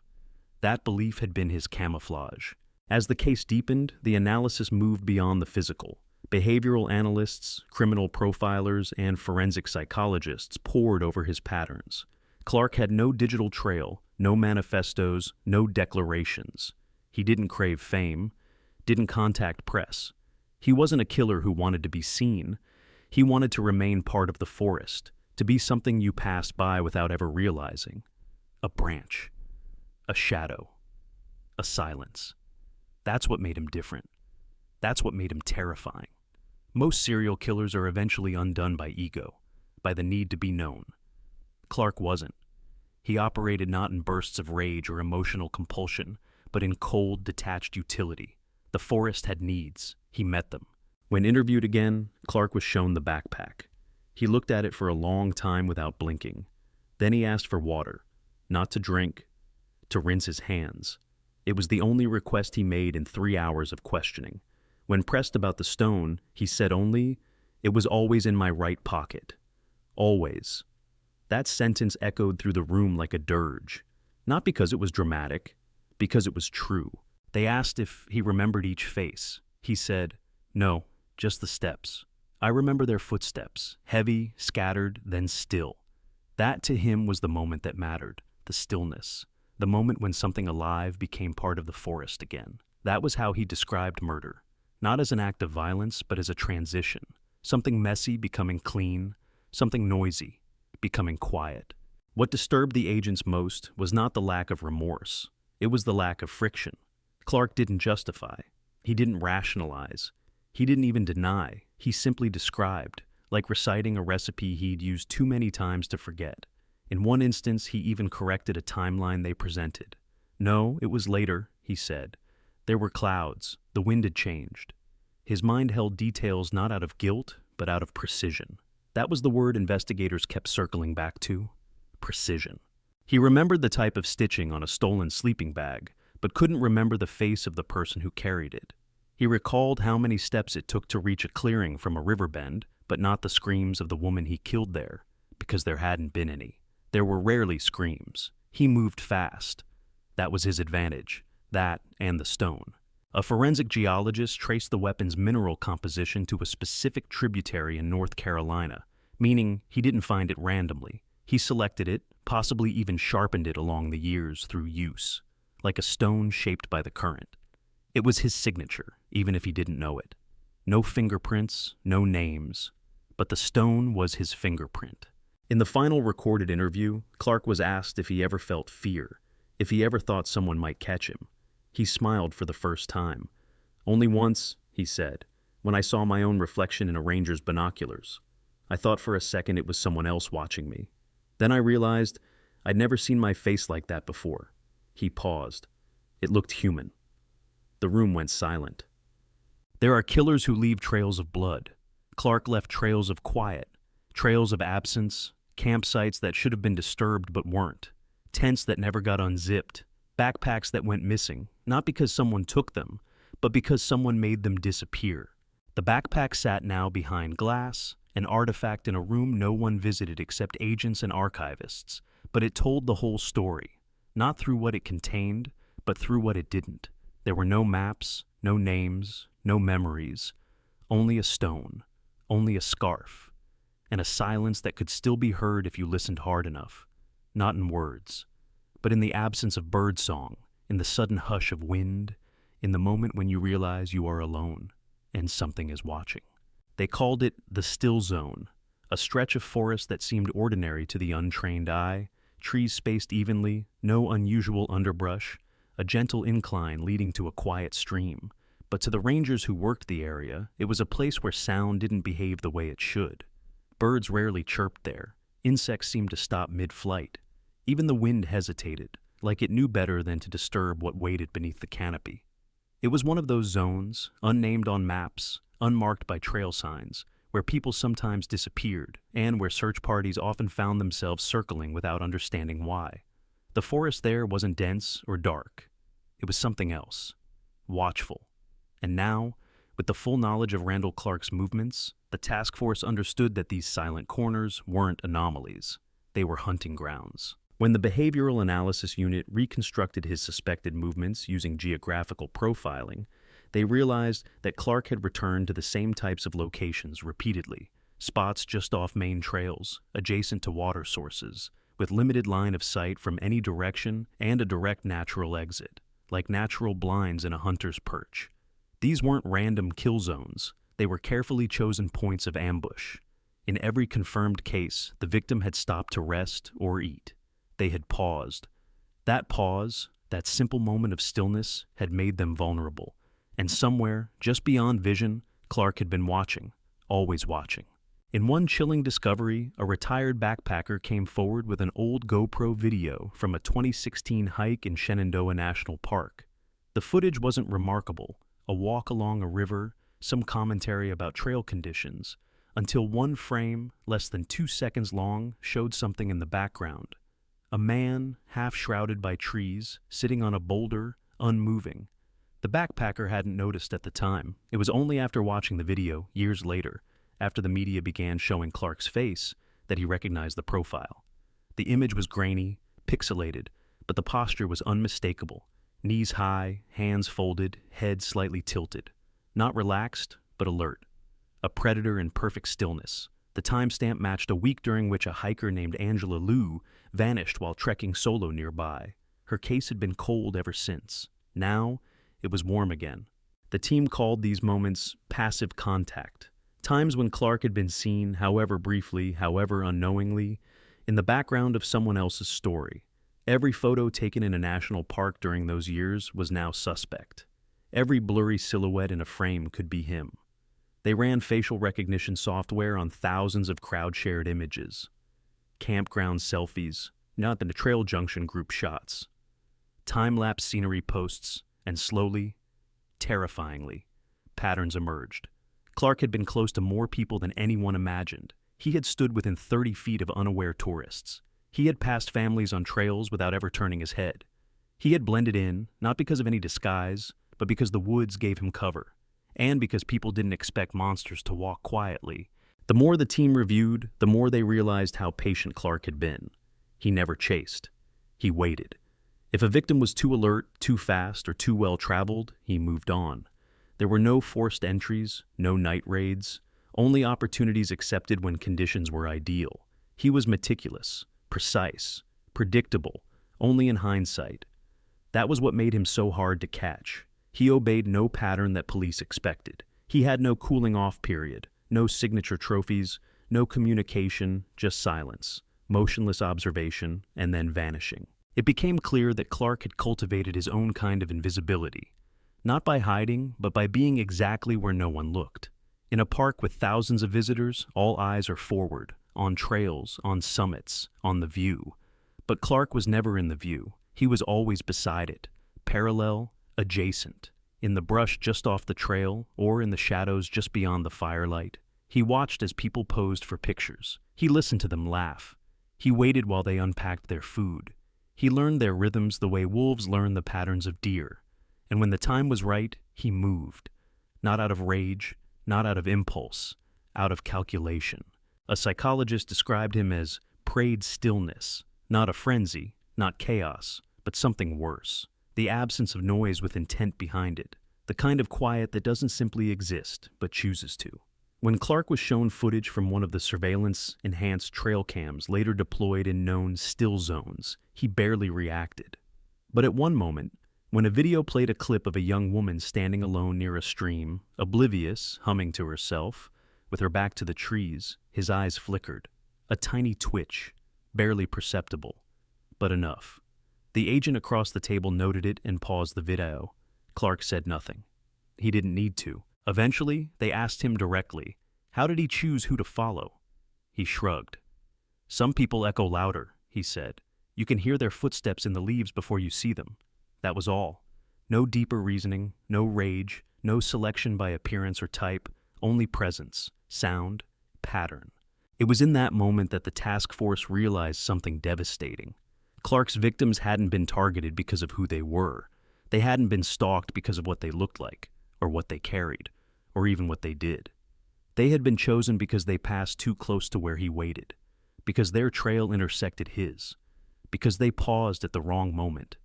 Speaker 1: That belief had been his camouflage. As the case deepened, the analysis moved beyond the physical. Behavioral analysts, criminal profilers, and forensic psychologists pored over his patterns. Clark had no digital trail, no manifestos, no declarations. He didn't crave fame, didn't contact press. He wasn't a killer who wanted to be seen. He wanted to remain part of the forest, to be something you passed by without ever realizing. A branch, a shadow, a silence. That's what made him different. That's what made him terrifying. Most serial killers are eventually undone by ego, by the need to be known. Clark wasn't. He operated not in bursts of rage or emotional compulsion, but in cold, detached utility. The forest had needs. He met them. When interviewed again, Clark was shown the backpack. He looked at it for a long time without blinking. Then he asked for water, not to drink, to rinse his hands. It was the only request he made in 3 hours of questioning. When pressed about the stone, he said only, "It was always in my right pocket." Always. That sentence echoed through the room like a dirge. Not because it was dramatic, because it was true. They asked if he remembered each face. He said, "No, just the steps. I remember their footsteps, heavy, scattered, then still." That to him was the moment that mattered, the stillness, the moment when something alive became part of the forest again. That was how he described murder, not as an act of violence, but as a transition, something messy becoming clean, something noisy becoming quiet. What disturbed the agents most was not the lack of remorse, it was the lack of friction. Clark didn't justify, he didn't rationalize, he didn't even deny, he simply described, like reciting a recipe he'd used too many times to forget. In one instance, he even corrected a timeline they presented. "No, it was later," he said. "There were clouds, the wind had changed." His mind held details not out of guilt, but out of precision. That was the word investigators kept circling back to: precision. He remembered the type of stitching on a stolen sleeping bag, but couldn't remember the face of the person who carried it. He recalled how many steps it took to reach a clearing from a river bend, but not the screams of the woman he killed there, because there hadn't been any. There were rarely screams. He moved fast. That was his advantage, that and the stone. A forensic geologist traced the weapon's mineral composition to a specific tributary in North Carolina, meaning he didn't find it randomly. He selected it, possibly even sharpened it along the years through use, like a stone shaped by the current. It was his signature, even if he didn't know it. No fingerprints, no names, but the stone was his fingerprint. In the final recorded interview, Clark was asked if he ever felt fear, if he ever thought someone might catch him. He smiled for the first time. "Only once," he said, "when I saw my own reflection in a ranger's binoculars. I thought for a second it was someone else watching me. Then I realized I'd never seen my face like that before." He paused. It looked human. The room went silent. There are killers who leave trails of blood. Clark left trails of quiet, trails of absence, campsites that should have been disturbed but weren't, tents that never got unzipped, backpacks that went missing, not because someone took them, but because someone made them disappear. The backpack sat now behind glass, an artifact in a room no one visited except agents and archivists, but it told the whole story, not through what it contained, but through what it didn't. There were no maps, no names, no memories, only a stone, only a scarf, and a silence that could still be heard if you listened hard enough, not in words, but in the absence of birdsong, in the sudden hush of wind, in the moment when you realize you are alone and something is watching. They called it the still zone, a stretch of forest that seemed ordinary to the untrained eye, trees spaced evenly, no unusual underbrush, a gentle incline leading to a quiet stream. But to the rangers who worked the area, it was a place where sound didn't behave the way it should. Birds rarely chirped there. Insects seemed to stop mid-flight. Even the wind hesitated, like it knew better than to disturb what waited beneath the canopy. It was one of those zones, unnamed on maps, unmarked by trail signs, where people sometimes disappeared, and where search parties often found themselves circling without understanding why. The forest there wasn't dense or dark. It was something else, watchful. And now, with the full knowledge of Randall Clark's movements, the task force understood that these silent corners weren't anomalies. They were hunting grounds. When the behavioral analysis unit reconstructed his suspected movements using geographical profiling, they realized that Clark had returned to the same types of locations repeatedly, spots just off main trails, adjacent to water sources, with limited line of sight from any direction and a direct natural exit, like natural blinds in a hunter's perch. These weren't random kill zones. They were carefully chosen points of ambush. In every confirmed case, the victim had stopped to rest or eat. They had paused. That pause, that simple moment of stillness, had made them vulnerable. And somewhere, just beyond vision, Clark had been watching, always watching. In one chilling discovery, a retired backpacker came forward with an old GoPro video from a 2016 hike in Shenandoah National Park. The footage wasn't remarkable, a walk along a river, some commentary about trail conditions, until one frame, less than 2 seconds long, showed something in the background. A man, half shrouded by trees, sitting on a boulder, unmoving. The backpacker hadn't noticed at the time. It was only after watching the video, years later, after the media began showing Clark's face, that he recognized the profile. The image was grainy, pixelated, but the posture was unmistakable. Knees high, hands folded, head slightly tilted. Not relaxed, but alert. A predator in perfect stillness. The timestamp matched a week during which a hiker named Angela Liu vanished while trekking solo nearby. Her case had been cold ever since. Now, it was warm again. The team called these moments passive contact. Times when Clark had been seen, however briefly, however unknowingly, in the background of someone else's story. Every photo taken in a national park during those years was now suspect. Every blurry silhouette in a frame could be him. They ran facial recognition software on thousands of crowd-shared images. Campground selfies, not the trail junction group shots. Time-lapse scenery posts, and slowly, terrifyingly, patterns emerged. Clark had been close to more people than anyone imagined. He had stood within 30 feet of unaware tourists. He had passed families on trails without ever turning his head. He had blended in, not because of any disguise, but because the woods gave him cover, and because people didn't expect monsters to walk quietly. The more the team reviewed, the more they realized how patient Clark had been. He never chased. He waited. If a victim was too alert, too fast, or too well-traveled, he moved on. There were no forced entries, no night raids, only opportunities accepted when conditions were ideal. He was meticulous, precise, predictable, only in hindsight. That was what made him so hard to catch. He obeyed no pattern that police expected. He had no cooling-off period, no signature trophies, no communication, just silence, motionless observation, and then vanishing. It became clear that Clark had cultivated his own kind of invisibility. Not by hiding, but by being exactly where no one looked. In a park with thousands of visitors, all eyes are forward, on trails, on summits, on the view. But Clark was never in the view. He was always beside it, parallel, adjacent, in the brush just off the trail or in the shadows just beyond the firelight. He watched as people posed for pictures. He listened to them laugh. He waited while they unpacked their food. He learned their rhythms the way wolves learn the patterns of deer. And when the time was right, he moved. Not out of rage, not out of impulse, out of calculation. A psychologist described him as preyed stillness, not a frenzy, not chaos, but something worse. The absence of noise with intent behind it. The kind of quiet that doesn't simply exist, but chooses to. When Clark was shown footage from one of the surveillance-enhanced trail cams later deployed in known still zones, he barely reacted. But at one moment, when a video played a clip of a young woman standing alone near a stream, oblivious, humming to herself, with her back to the trees, his eyes flickered. A tiny twitch, barely perceptible, but enough. The agent across the table noted it and paused the video. Clark said nothing. He didn't need to. Eventually, they asked him directly, how did he choose who to follow? He shrugged. Some people echo louder, he said. You can hear their footsteps in the leaves before you see them. That was all. No deeper reasoning, no rage, no selection by appearance or type, only presence, sound, pattern. It was in that moment that the task force realized something devastating. Clark's victims hadn't been targeted because of who they were. They hadn't been stalked because of what they looked like, or what they carried, or even what they did. They had been chosen because they passed too close to where he waited, because their trail intersected his, because they paused at the wrong moment,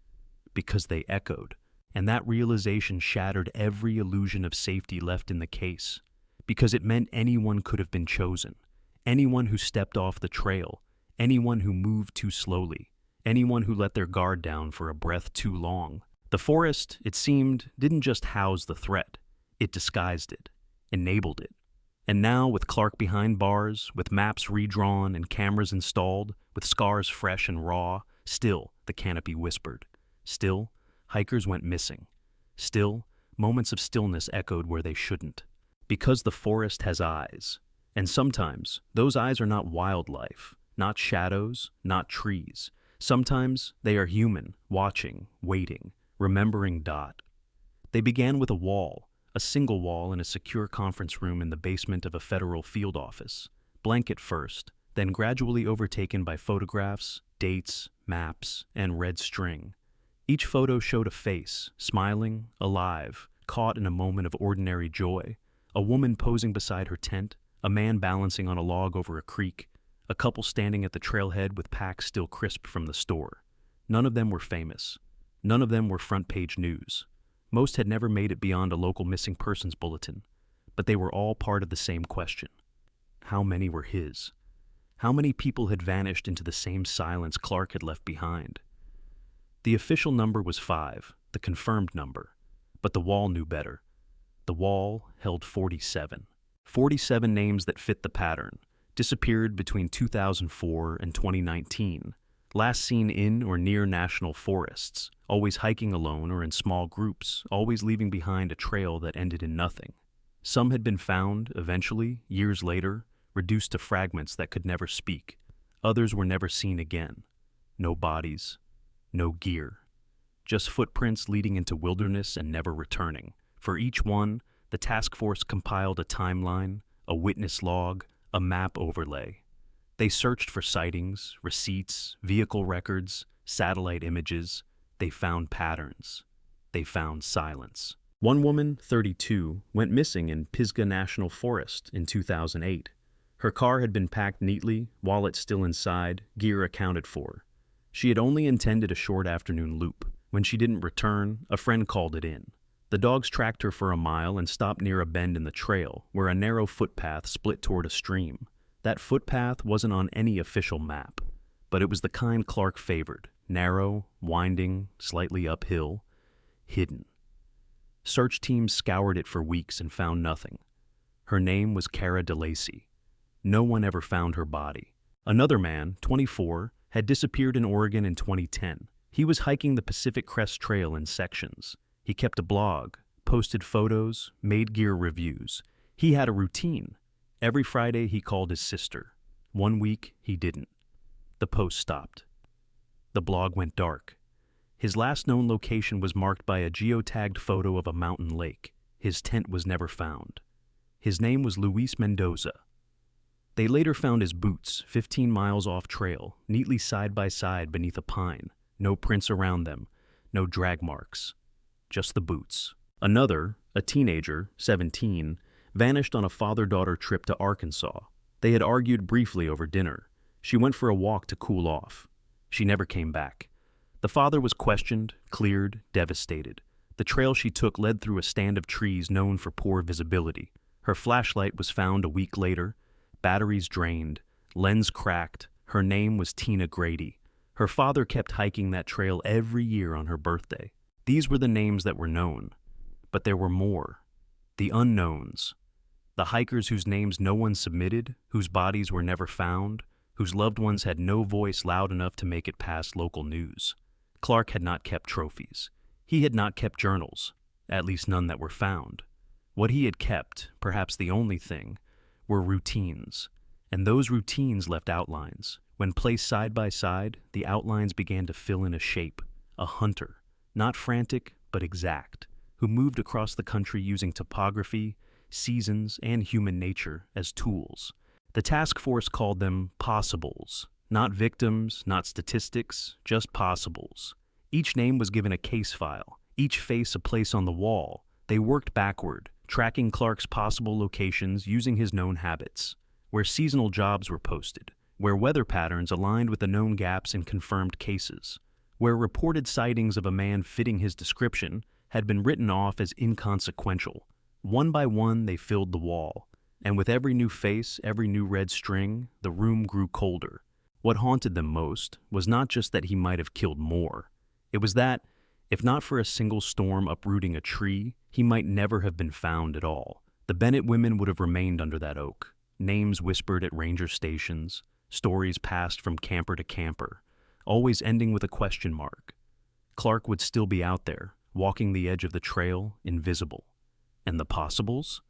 Speaker 1: because they echoed, and that realization shattered every illusion of safety left in the case, because it meant anyone could have been chosen, anyone who stepped off the trail, anyone who moved too slowly, anyone who let their guard down for a breath too long. The forest, it seemed, didn't just house the threat, it disguised it. enabled it. And now, with Clark behind bars, with maps redrawn and cameras installed, with scars fresh and raw, still, the canopy whispered. Still, hikers went missing. Still, moments of stillness echoed where they shouldn't. Because the forest has eyes. And sometimes, those eyes are not wildlife, not shadows, not trees. Sometimes, they are human, watching, waiting, remembering. They began with a wall, a single wall in a secure conference room in the basement of a federal field office. Blank at first, then gradually overtaken by photographs, dates, maps, and red string. Each photo showed a face, smiling, alive, caught in a moment of ordinary joy. A woman posing beside her tent, a man balancing on a log over a creek, a couple standing at the trailhead with packs still crisp from the store. None of them were famous. None of them were front-page news. Most had never made it beyond a local missing persons bulletin, but they were all part of the same question. How many were his? How many people had vanished into the same silence Clark had left behind? The official number was 5, the confirmed number, but the wall knew better. The wall held 47. 47 names that fit the pattern, disappeared between 2004 and 2019, last seen in or near national forests, always hiking alone or in small groups, always leaving behind a trail that ended in nothing. Some had been found, eventually, years later, reduced to fragments that could never speak. Others were never seen again. No bodies, no gear. Just footprints leading into wilderness and never returning. For each one, the task force compiled a timeline, a witness log, a map overlay. They searched for sightings, receipts, vehicle records, satellite images. They found patterns. They found silence. One woman, 32, went missing in Pisgah National Forest in 2008. Her car had been packed neatly, wallet still inside, gear accounted for. She had only intended a short afternoon loop. When she didn't return, a friend called it in. The dogs tracked her for a mile and stopped near a bend in the trail, where a narrow footpath split toward a stream. That footpath wasn't on any official map, but it was the kind Clark favored, narrow, winding, slightly uphill, hidden. Search teams scoured it for weeks and found nothing. Her name was Cara DeLacy. No one ever found her body. Another man, 24, had disappeared in Oregon in 2010. He was hiking the Pacific Crest Trail in sections. He kept a blog, posted photos, made gear reviews. He had a routine. Every Friday he called his sister. One week he didn't. The post stopped. The blog went dark. His last known location was marked by a geotagged photo of a mountain lake. His tent was never found. His name was Luis Mendoza. They later found his boots, 15 miles off trail, neatly side by side beneath a pine. No prints around them, no drag marks. Just the boots. Another, a teenager, 17, vanished on a father-daughter trip to Arkansas. They had argued briefly over dinner. She went for a walk to cool off. She never came back. The father was questioned, cleared, devastated. The trail she took led through a stand of trees known for poor visibility. Her flashlight was found a week later, batteries drained, lens cracked. Her name was Tina Grady. Her father kept hiking that trail every year on her birthday. These were the names that were known. But there were more. The unknowns. The hikers whose names no one submitted, whose bodies were never found, whose loved ones had no voice loud enough to make it past local news. Clark had not kept trophies. He had not kept journals, at least none that were found. What he had kept, perhaps the only thing, were routines. And those routines left outlines. When placed side by side, the outlines began to fill in a shape. A hunter, not frantic, but exact, who moved across the country using topography, seasons, and human nature as tools. The task force called them possibles. Not victims, not statistics, just possibles. Each name was given a case file, each face a place on the wall. They worked backward, tracking Clark's possible locations using his known habits, where seasonal jobs were posted, where weather patterns aligned with the known gaps in confirmed cases, where reported sightings of a man fitting his description had been written off as inconsequential. One by one, they filled the wall, and with every new face, every new red string, the room grew colder. What haunted them most was not just that he might have killed more. It was that, if not for a single storm uprooting a tree, he might never have been found at all. The Bennett women would have remained under that oak, names whispered at ranger stations, stories passed from camper to camper, always ending with a question mark. Clark would still be out there, walking the edge of the trail, invisible. And the possibles?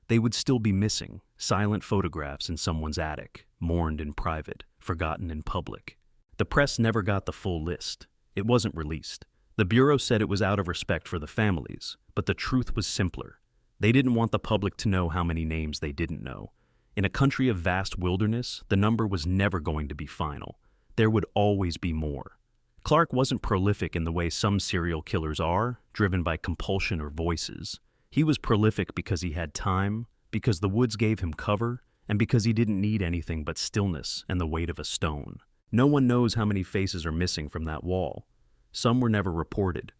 Speaker 1: They would still be missing, silent photographs in someone's attic, mourned in private, forgotten in public. The press never got the full list. It wasn't released. The Bureau said it was out of respect for the families, but the truth was simpler. They didn't want the public to know how many names they didn't know. In a country of vast wilderness, the number was never going to be final. There would always be more. Clark wasn't prolific in the way some serial killers are, driven by compulsion or voices. He was prolific because he had time, because the woods gave him cover, and because he didn't need anything but stillness and the weight of a stone. No one knows how many faces are missing from that wall. Some were never reported.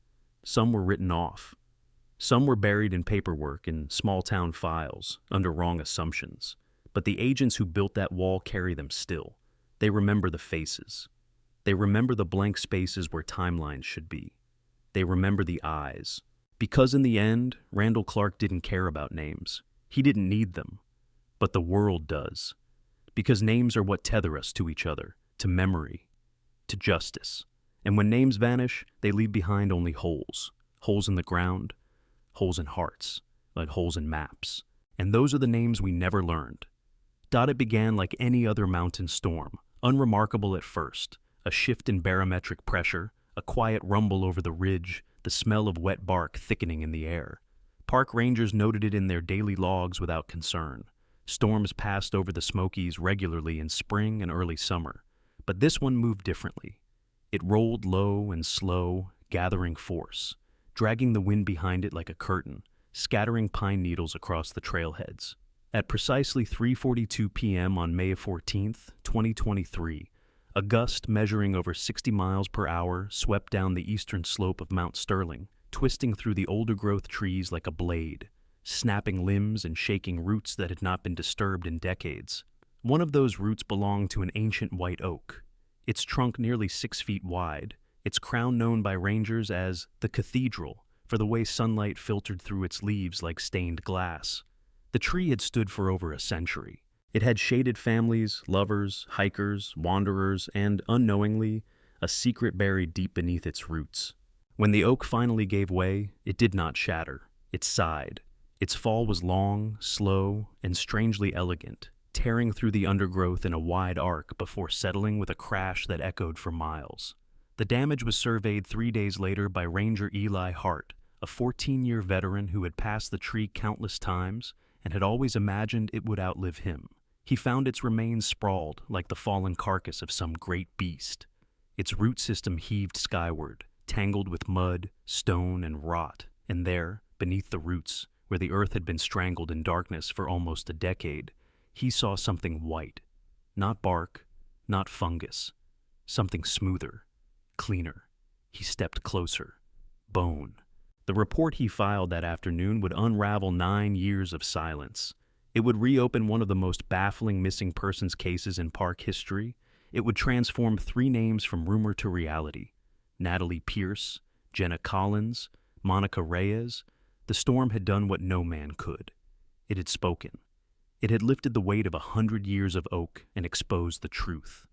Speaker 1: Some were written off. Some were buried in paperwork in small-town files, under wrong assumptions. But the agents who built that wall carry them still. They remember the faces. They remember the blank spaces where timelines should be. They remember the eyes. Because in the end, Randall Clark didn't care about names. He didn't need them. But the world does. Because names are what tether us to each other, to memory, to justice. And when names vanish, they leave behind only holes. Holes in the ground, holes in hearts, like holes in maps. And those are the names we never learned. It began like any other mountain storm, unremarkable at first. A shift in barometric pressure, a quiet rumble over the ridge, the smell of wet bark thickening in the air. Park rangers noted it in their daily logs without concern. Storms passed over the Smokies regularly in spring and early summer. But this one moved differently. It rolled low and slow, gathering force, dragging the wind behind it like a curtain, scattering pine needles across the trailheads. At precisely 3:42 p.m. on May 14th, 2023, a gust measuring over 60 miles per hour swept down the eastern slope of Mount Sterling, twisting through the older-growth trees like a blade, snapping limbs and shaking roots that had not been disturbed in decades. One of those roots belonged to an ancient white oak, its trunk nearly 6 feet wide, its crown known by rangers as the cathedral for the way sunlight filtered through its leaves like stained glass. The tree had stood for over a century. It had shaded families, lovers, hikers, wanderers, and, unknowingly, a secret buried deep beneath its roots. When the oak finally gave way, it did not shatter. It sighed. Its fall was long, slow, and strangely elegant, tearing through the undergrowth in a wide arc before settling with a crash that echoed for miles. The damage was surveyed 3 days later by Ranger Eli Hart, a 14-year veteran who had passed the tree countless times and had always imagined it would outlive him. He found its remains sprawled like the fallen carcass of some great beast. Its root system heaved skyward, tangled with mud, stone, and rot, and there, beneath the roots, where the earth had been strangled in darkness for almost a decade, he saw something white. Not bark, not fungus. Something smoother, cleaner. He stepped closer. Bone. The report he filed that afternoon would unravel 9 years of silence. It would reopen one of the most baffling missing persons cases in park history. It would transform 3 names from rumor to reality. Natalie Pierce, Jenna Collins, Monica Reyes. The storm had done what no man could. It had spoken. It had lifted the weight of 100 years of oak and exposed the truth.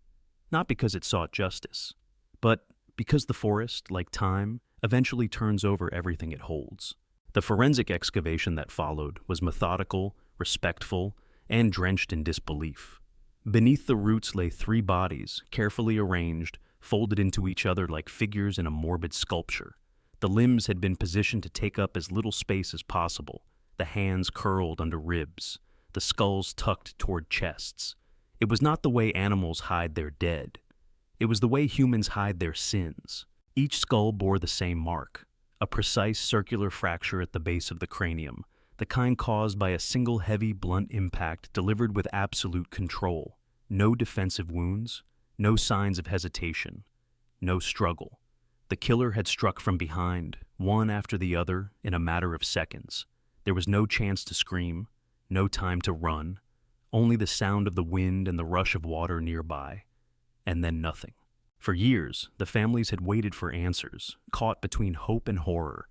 Speaker 1: Not because it sought justice, but because the forest, like time, eventually turns over everything it holds. The forensic excavation that followed was methodical, respectful, and drenched in disbelief. Beneath the roots lay 3 bodies, carefully arranged, folded into each other like figures in a morbid sculpture. The limbs had been positioned to take up as little space as possible, the hands curled under ribs, the skulls tucked toward chests. It was not the way animals hide their dead. It was the way humans hide their sins. Each skull bore the same mark, a precise circular fracture at the base of the cranium, the kind caused by a single heavy, blunt impact delivered with absolute control. No defensive wounds, no signs of hesitation, no struggle. The killer had struck from behind, one after the other, in a matter of seconds. There was no chance to scream, no time to run, only the sound of the wind and the rush of water nearby, and then nothing. For years, the families had waited for answers, caught between hope and horror.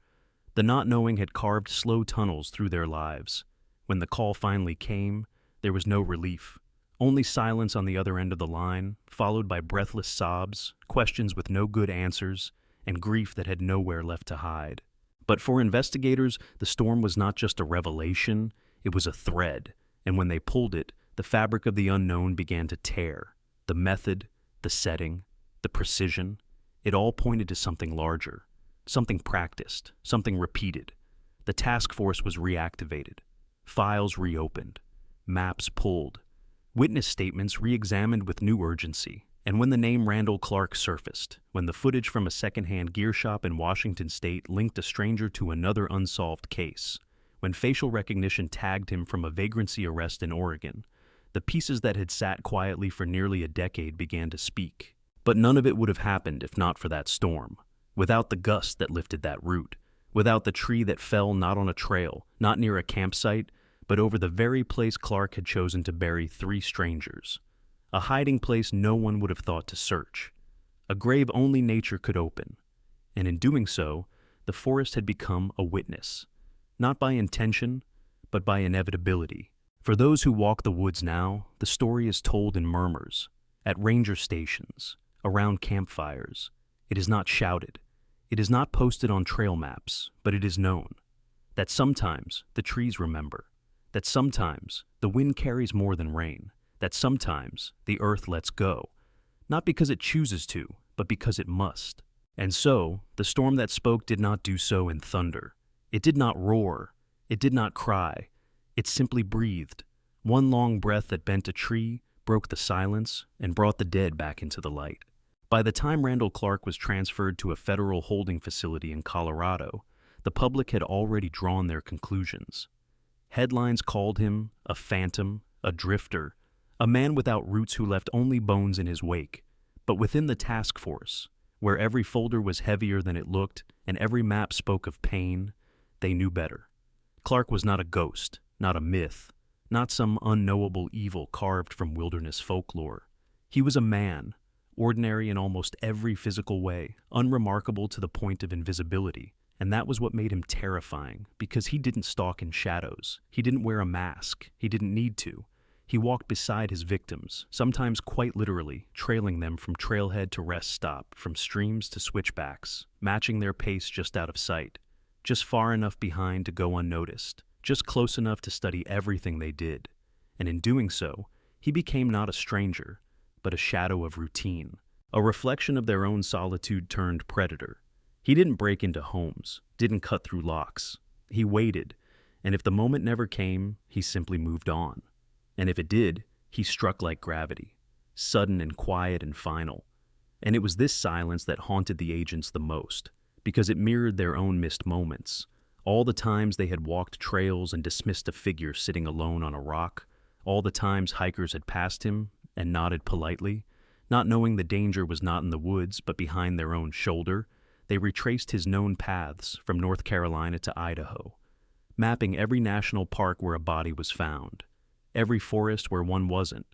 Speaker 1: The not knowing had carved slow tunnels through their lives. When the call finally came, there was no relief. Only silence on the other end of the line, followed by breathless sobs, questions with no good answers, and grief that had nowhere left to hide. But for investigators, the storm was not just a revelation, it was a thread, and when they pulled it, the fabric of the unknown began to tear. The method, the setting, the precision, it all pointed to something larger, something practiced, something repeated. The task force was reactivated, files reopened, maps pulled, witness statements re-examined with new urgency. And when the name Randall Clark surfaced, when the footage from a secondhand gear shop in Washington state linked a stranger to another unsolved case, when facial recognition tagged him from a vagrancy arrest in Oregon, the pieces that had sat quietly for nearly a decade began to speak. But none of it would have happened if not for that storm, without the gust that lifted that root, without the tree that fell not on a trail, not near a campsite, but over the very place Clark had chosen to bury 3 strangers. A hiding place no one would have thought to search. A grave only nature could open. And in doing so, the forest had become a witness. Not by intention, but by inevitability. For those who walk the woods now, the story is told in murmurs, at ranger stations, around campfires. It is not shouted. It is not posted on trail maps, but it is known. That sometimes the trees remember. That sometimes the wind carries more than rain. That sometimes the earth lets go, not because it chooses to, but because it must. And so, the storm that spoke did not do so in thunder. It did not roar. It did not cry. It simply breathed. One long breath that bent a tree, broke the silence, and brought the dead back into the light. By the time Randall Clark was transferred to a federal holding facility in Colorado, the public had already drawn their conclusions. Headlines called him a phantom, a drifter, a man without roots who left only bones in his wake. But within the task force, where every folder was heavier than it looked and every map spoke of pain, they knew better. Clark was not a ghost, not a myth, not some unknowable evil carved from wilderness folklore. He was a man, ordinary in almost every physical way, unremarkable to the point of invisibility. And that was what made him terrifying, because he didn't stalk in shadows. He didn't wear a mask. He didn't need to. He walked beside his victims, sometimes quite literally, trailing them from trailhead to rest stop, from streams to switchbacks, matching their pace just out of sight, just far enough behind to go unnoticed, just close enough to study everything they did. And in doing so, he became not a stranger, but a shadow of routine, a reflection of their own solitude turned predator. He didn't break into homes, didn't cut through locks. He waited, and if the moment never came, he simply moved on. And if it did, he struck like gravity, sudden and quiet and final. And it was this silence that haunted the agents the most, because it mirrored their own missed moments. All the times they had walked trails and dismissed a figure sitting alone on a rock, all the times hikers had passed him and nodded politely, not knowing the danger was not in the woods but behind their own shoulder. They retraced his known paths from North Carolina to Idaho, mapping every national park where a body was found, every forest where one wasn't,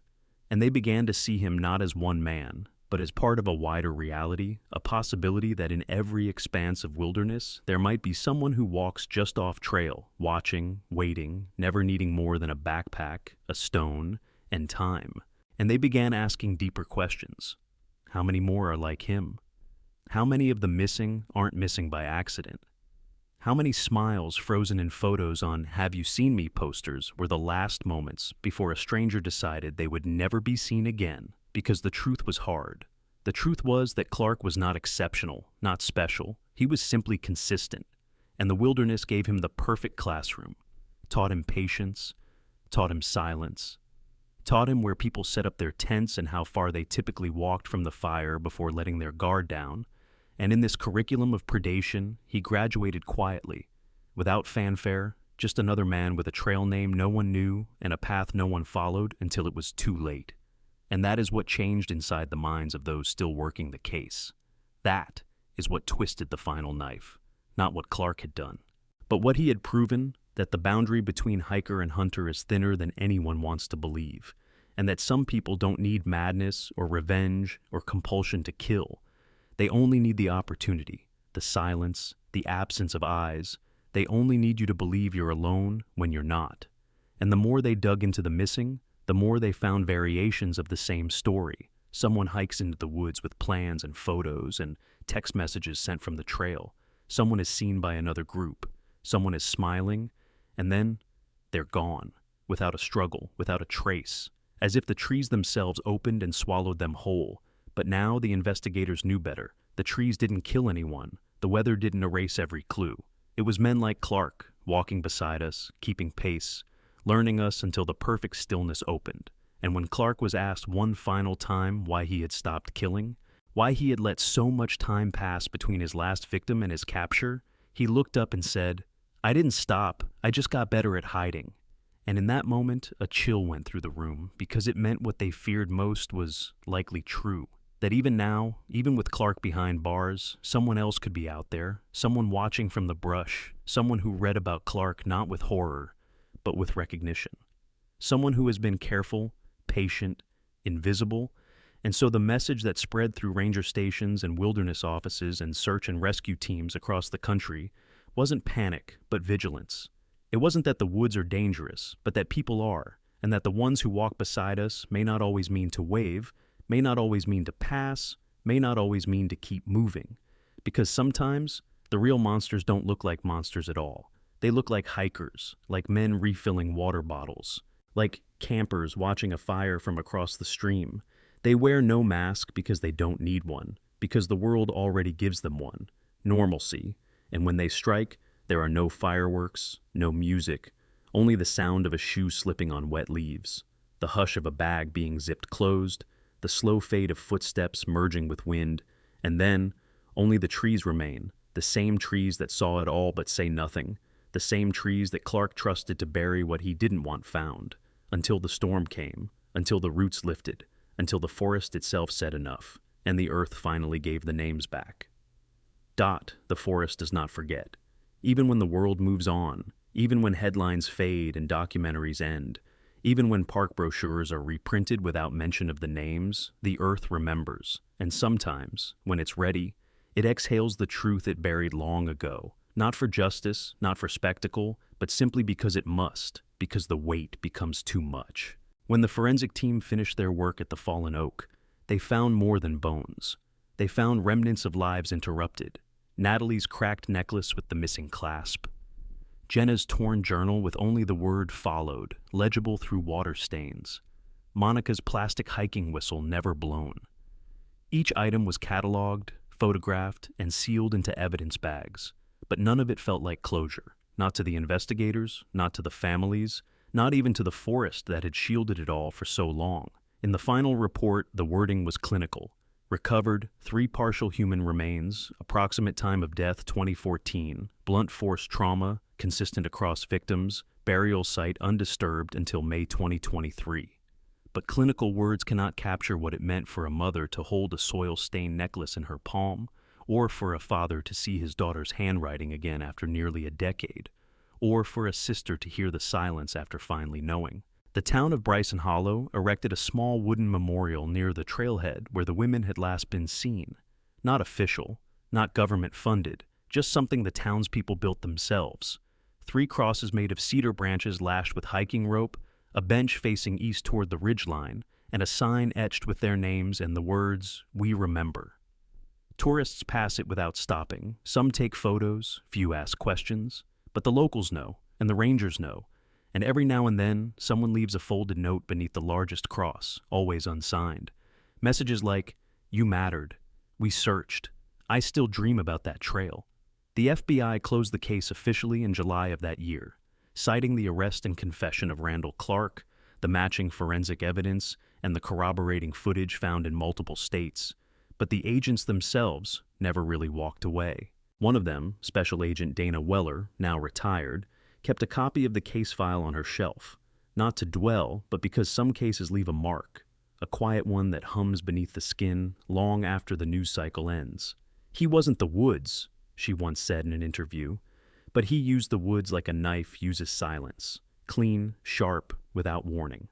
Speaker 1: and they began to see him not as one man, but as part of a wider reality, a possibility that in every expanse of wilderness there might be someone who walks just off trail, watching, waiting, never needing more than a backpack, a stone, and time. And they began asking deeper questions. How many more are like him? How many of the missing aren't missing by accident? How many smiles frozen in photos on "Have you seen me" posters were the last moments before a stranger decided they would never be seen again? Because the truth was hard. The truth was that Clark was not exceptional, not special. He was simply consistent. And the wilderness gave him the perfect classroom. Taught him patience, taught him silence, taught him where people set up their tents and how far they typically walked from the fire before letting their guard down. And in this curriculum of predation, he graduated quietly, without fanfare, just another man with a trail name no one knew and a path no one followed until it was too late. And that is what changed inside the minds of those still working the case. That is what twisted the final knife, not what Clark had done, but what he had proven, that the boundary between hiker and hunter is thinner than anyone wants to believe, and that some people don't need madness or revenge or compulsion to kill. They only need the opportunity, the silence, the absence of eyes. They only need you to believe you're alone when you're not. And the more they dug into the missing, the more they found variations of the same story. Someone hikes into the woods with plans and photos and text messages sent from the trail. Someone is seen by another group. Someone is smiling, and then they're gone, without a struggle, without a trace, as if the trees themselves opened and swallowed them whole. But now the investigators knew better. The trees didn't kill anyone. The weather didn't erase every clue. It was men like Clark, walking beside us, keeping pace, learning us until the perfect stillness opened. And when Clark was asked one final time why he had stopped killing, why he had let so much time pass between his last victim and his capture, he looked up and said, "I didn't stop, I just got better at hiding." And in that moment, a chill went through the room, because it meant what they feared most was likely true. That even now, even with Clark behind bars, someone else could be out there, someone watching from the brush, someone who read about Clark not with horror, but with recognition. Someone who has been careful, patient, invisible, and so the message that spread through ranger stations and wilderness offices and search and rescue teams across the country wasn't panic, but vigilance. It wasn't that the woods are dangerous, but that people are, and that the ones who walk beside us may not always mean to wave, may not always mean to pass, may not always mean to keep moving. Because sometimes, the real monsters don't look like monsters at all. They look like hikers, like men refilling water bottles, like campers watching a fire from across the stream. They wear no mask because they don't need one, because the world already gives them one, normalcy. And when they strike, there are no fireworks, no music, only the sound of a shoe slipping on wet leaves, the hush of a bag being zipped closed, the slow fade of footsteps merging with wind, and then only the trees remain, the same trees that saw it all but say nothing, the same trees that Clark trusted to bury what he didn't want found, until the storm came, until the roots lifted, until the forest itself said enough, and the earth finally gave the names back. Dot, the forest does not forget. Even when the world moves on, even when headlines fade and documentaries end, even when park brochures are reprinted without mention of the names, the earth remembers, and sometimes, when it's ready, it exhales the truth it buried long ago, not for justice, not for spectacle, but simply because it must, because the weight becomes too much. When the forensic team finished their work at the fallen oak, they found more than bones. They found remnants of lives interrupted, Natalie's cracked necklace with the missing clasp, Jenna's torn journal with only the word followed, legible through water stains, Monica's plastic hiking whistle never blown. Each item was cataloged, photographed, and sealed into evidence bags, but none of it felt like closure, not to the investigators, not to the families, not even to the forest that had shielded it all for so long. In the final report, the wording was clinical. Recovered, 3 partial human remains, approximate time of death 2014, blunt force trauma, consistent across victims, burial site undisturbed until May 2023. But clinical words cannot capture what it meant for a mother to hold a soil-stained necklace in her palm, or for a father to see his daughter's handwriting again after nearly a decade, or for a sister to hear the silence after finally knowing. The town of Bryson Hollow erected a small wooden memorial near the trailhead where the women had last been seen. Not official, not government-funded, just something the townspeople built themselves. 3 crosses made of cedar branches lashed with hiking rope, a bench facing east toward the ridgeline, and a sign etched with their names and the words, "We remember." Tourists pass it without stopping. Some take photos, few ask questions, but the locals know, and the rangers know. And every now and then, someone leaves a folded note beneath the largest cross, always unsigned. Messages like, "You mattered. We searched. I still dream about that trail." The FBI closed the case officially in July of that year, citing the arrest and confession of Randall Clark, the matching forensic evidence, and the corroborating footage found in multiple states. But the agents themselves never really walked away. One of them, Special Agent Dana Weller, now retired, kept a copy of the case file on her shelf, not to dwell, but because some cases leave a mark, a quiet one that hums beneath the skin long after the news cycle ends. "He wasn't the woods," she once said in an interview, "but he used the woods like a knife uses silence, clean, sharp, without warning."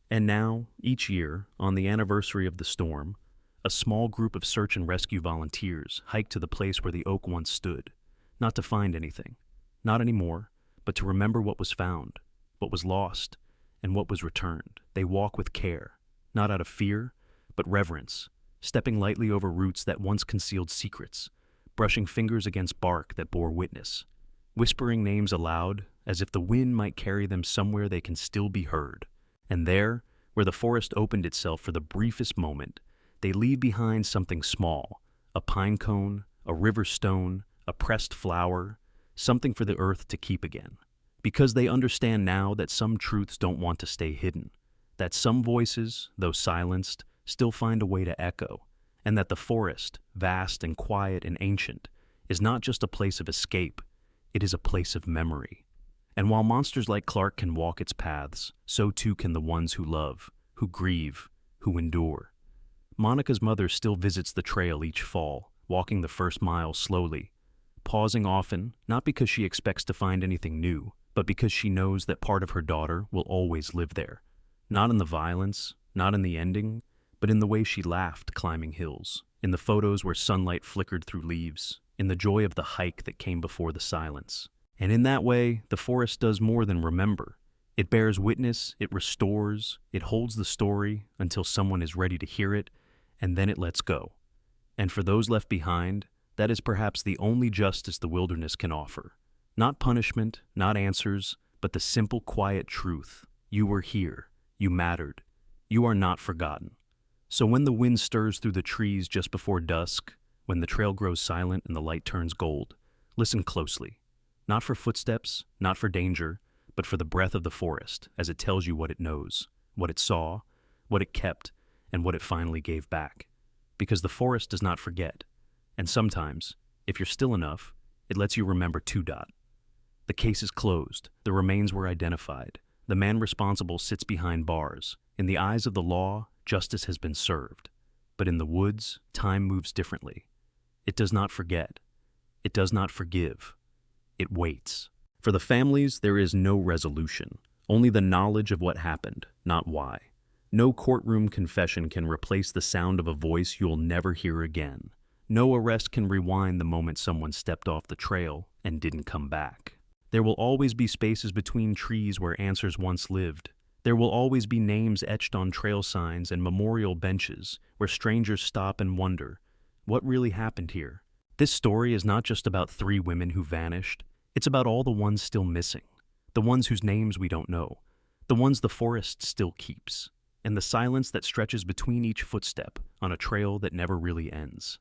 Speaker 1: And now, each year, on the anniversary of the storm, a small group of search and rescue volunteers hike to the place where the oak once stood, not to find anything, not anymore, but to remember what was found, what was lost, and what was returned. They walk with care, not out of fear, but reverence, stepping lightly over roots that once concealed secrets, brushing fingers against bark that bore witness, whispering names aloud as if the wind might carry them somewhere they can still be heard. And there, where the forest opened itself for the briefest moment, they leave behind something small, a pine cone, a river stone, a pressed flower, something for the earth to keep again. Because they understand now that some truths don't want to stay hidden, that some voices, though silenced, still find a way to echo, and that the forest, vast and quiet and ancient, is not just a place of escape, it is a place of memory. And while monsters like Clark can walk its paths, so too can the ones who love, who grieve, who endure. Monica's mother still visits the trail each fall, walking the first mile slowly, pausing often, not because she expects to find anything new, but because she knows that part of her daughter will always live there. Not in the violence, not in the ending, but in the way she laughed climbing hills, in the photos where sunlight flickered through leaves, in the joy of the hike that came before the silence. And in that way, the forest does more than remember. It bears witness, it restores, it holds the story until someone is ready to hear it, and then it lets go. And for those left behind, that is perhaps the only justice the wilderness can offer. Not punishment, not answers, but the simple, quiet truth. You were here. You mattered. You are not forgotten. So when the wind stirs through the trees just before dusk, when the trail grows silent and the light turns gold, listen closely. Not for footsteps, not for danger, but for the breath of the forest as it tells you what it knows, what it saw, what it kept, and what it finally gave back. Because the forest does not forget. And sometimes, if you're still enough, it lets you remember too. The case is closed. The remains were identified. The man responsible sits behind bars. In the eyes of the law, justice has been served. But in the woods, time moves differently. It does not forget. It does not forgive. It waits. For the families, there is no resolution, only the knowledge of what happened, not why. No courtroom confession can replace the sound of a voice you'll never hear again. No arrest can rewind the moment someone stepped off the trail and didn't come back. There will always be spaces between trees where answers once lived. There will always be names etched on trail signs and memorial benches where strangers stop and wonder, what really happened here? This story is not just about 3 women who vanished. It's about all the ones still missing, the ones whose names we don't know, the ones the forest still keeps, and the silence that stretches between each footstep on a trail that never really ends.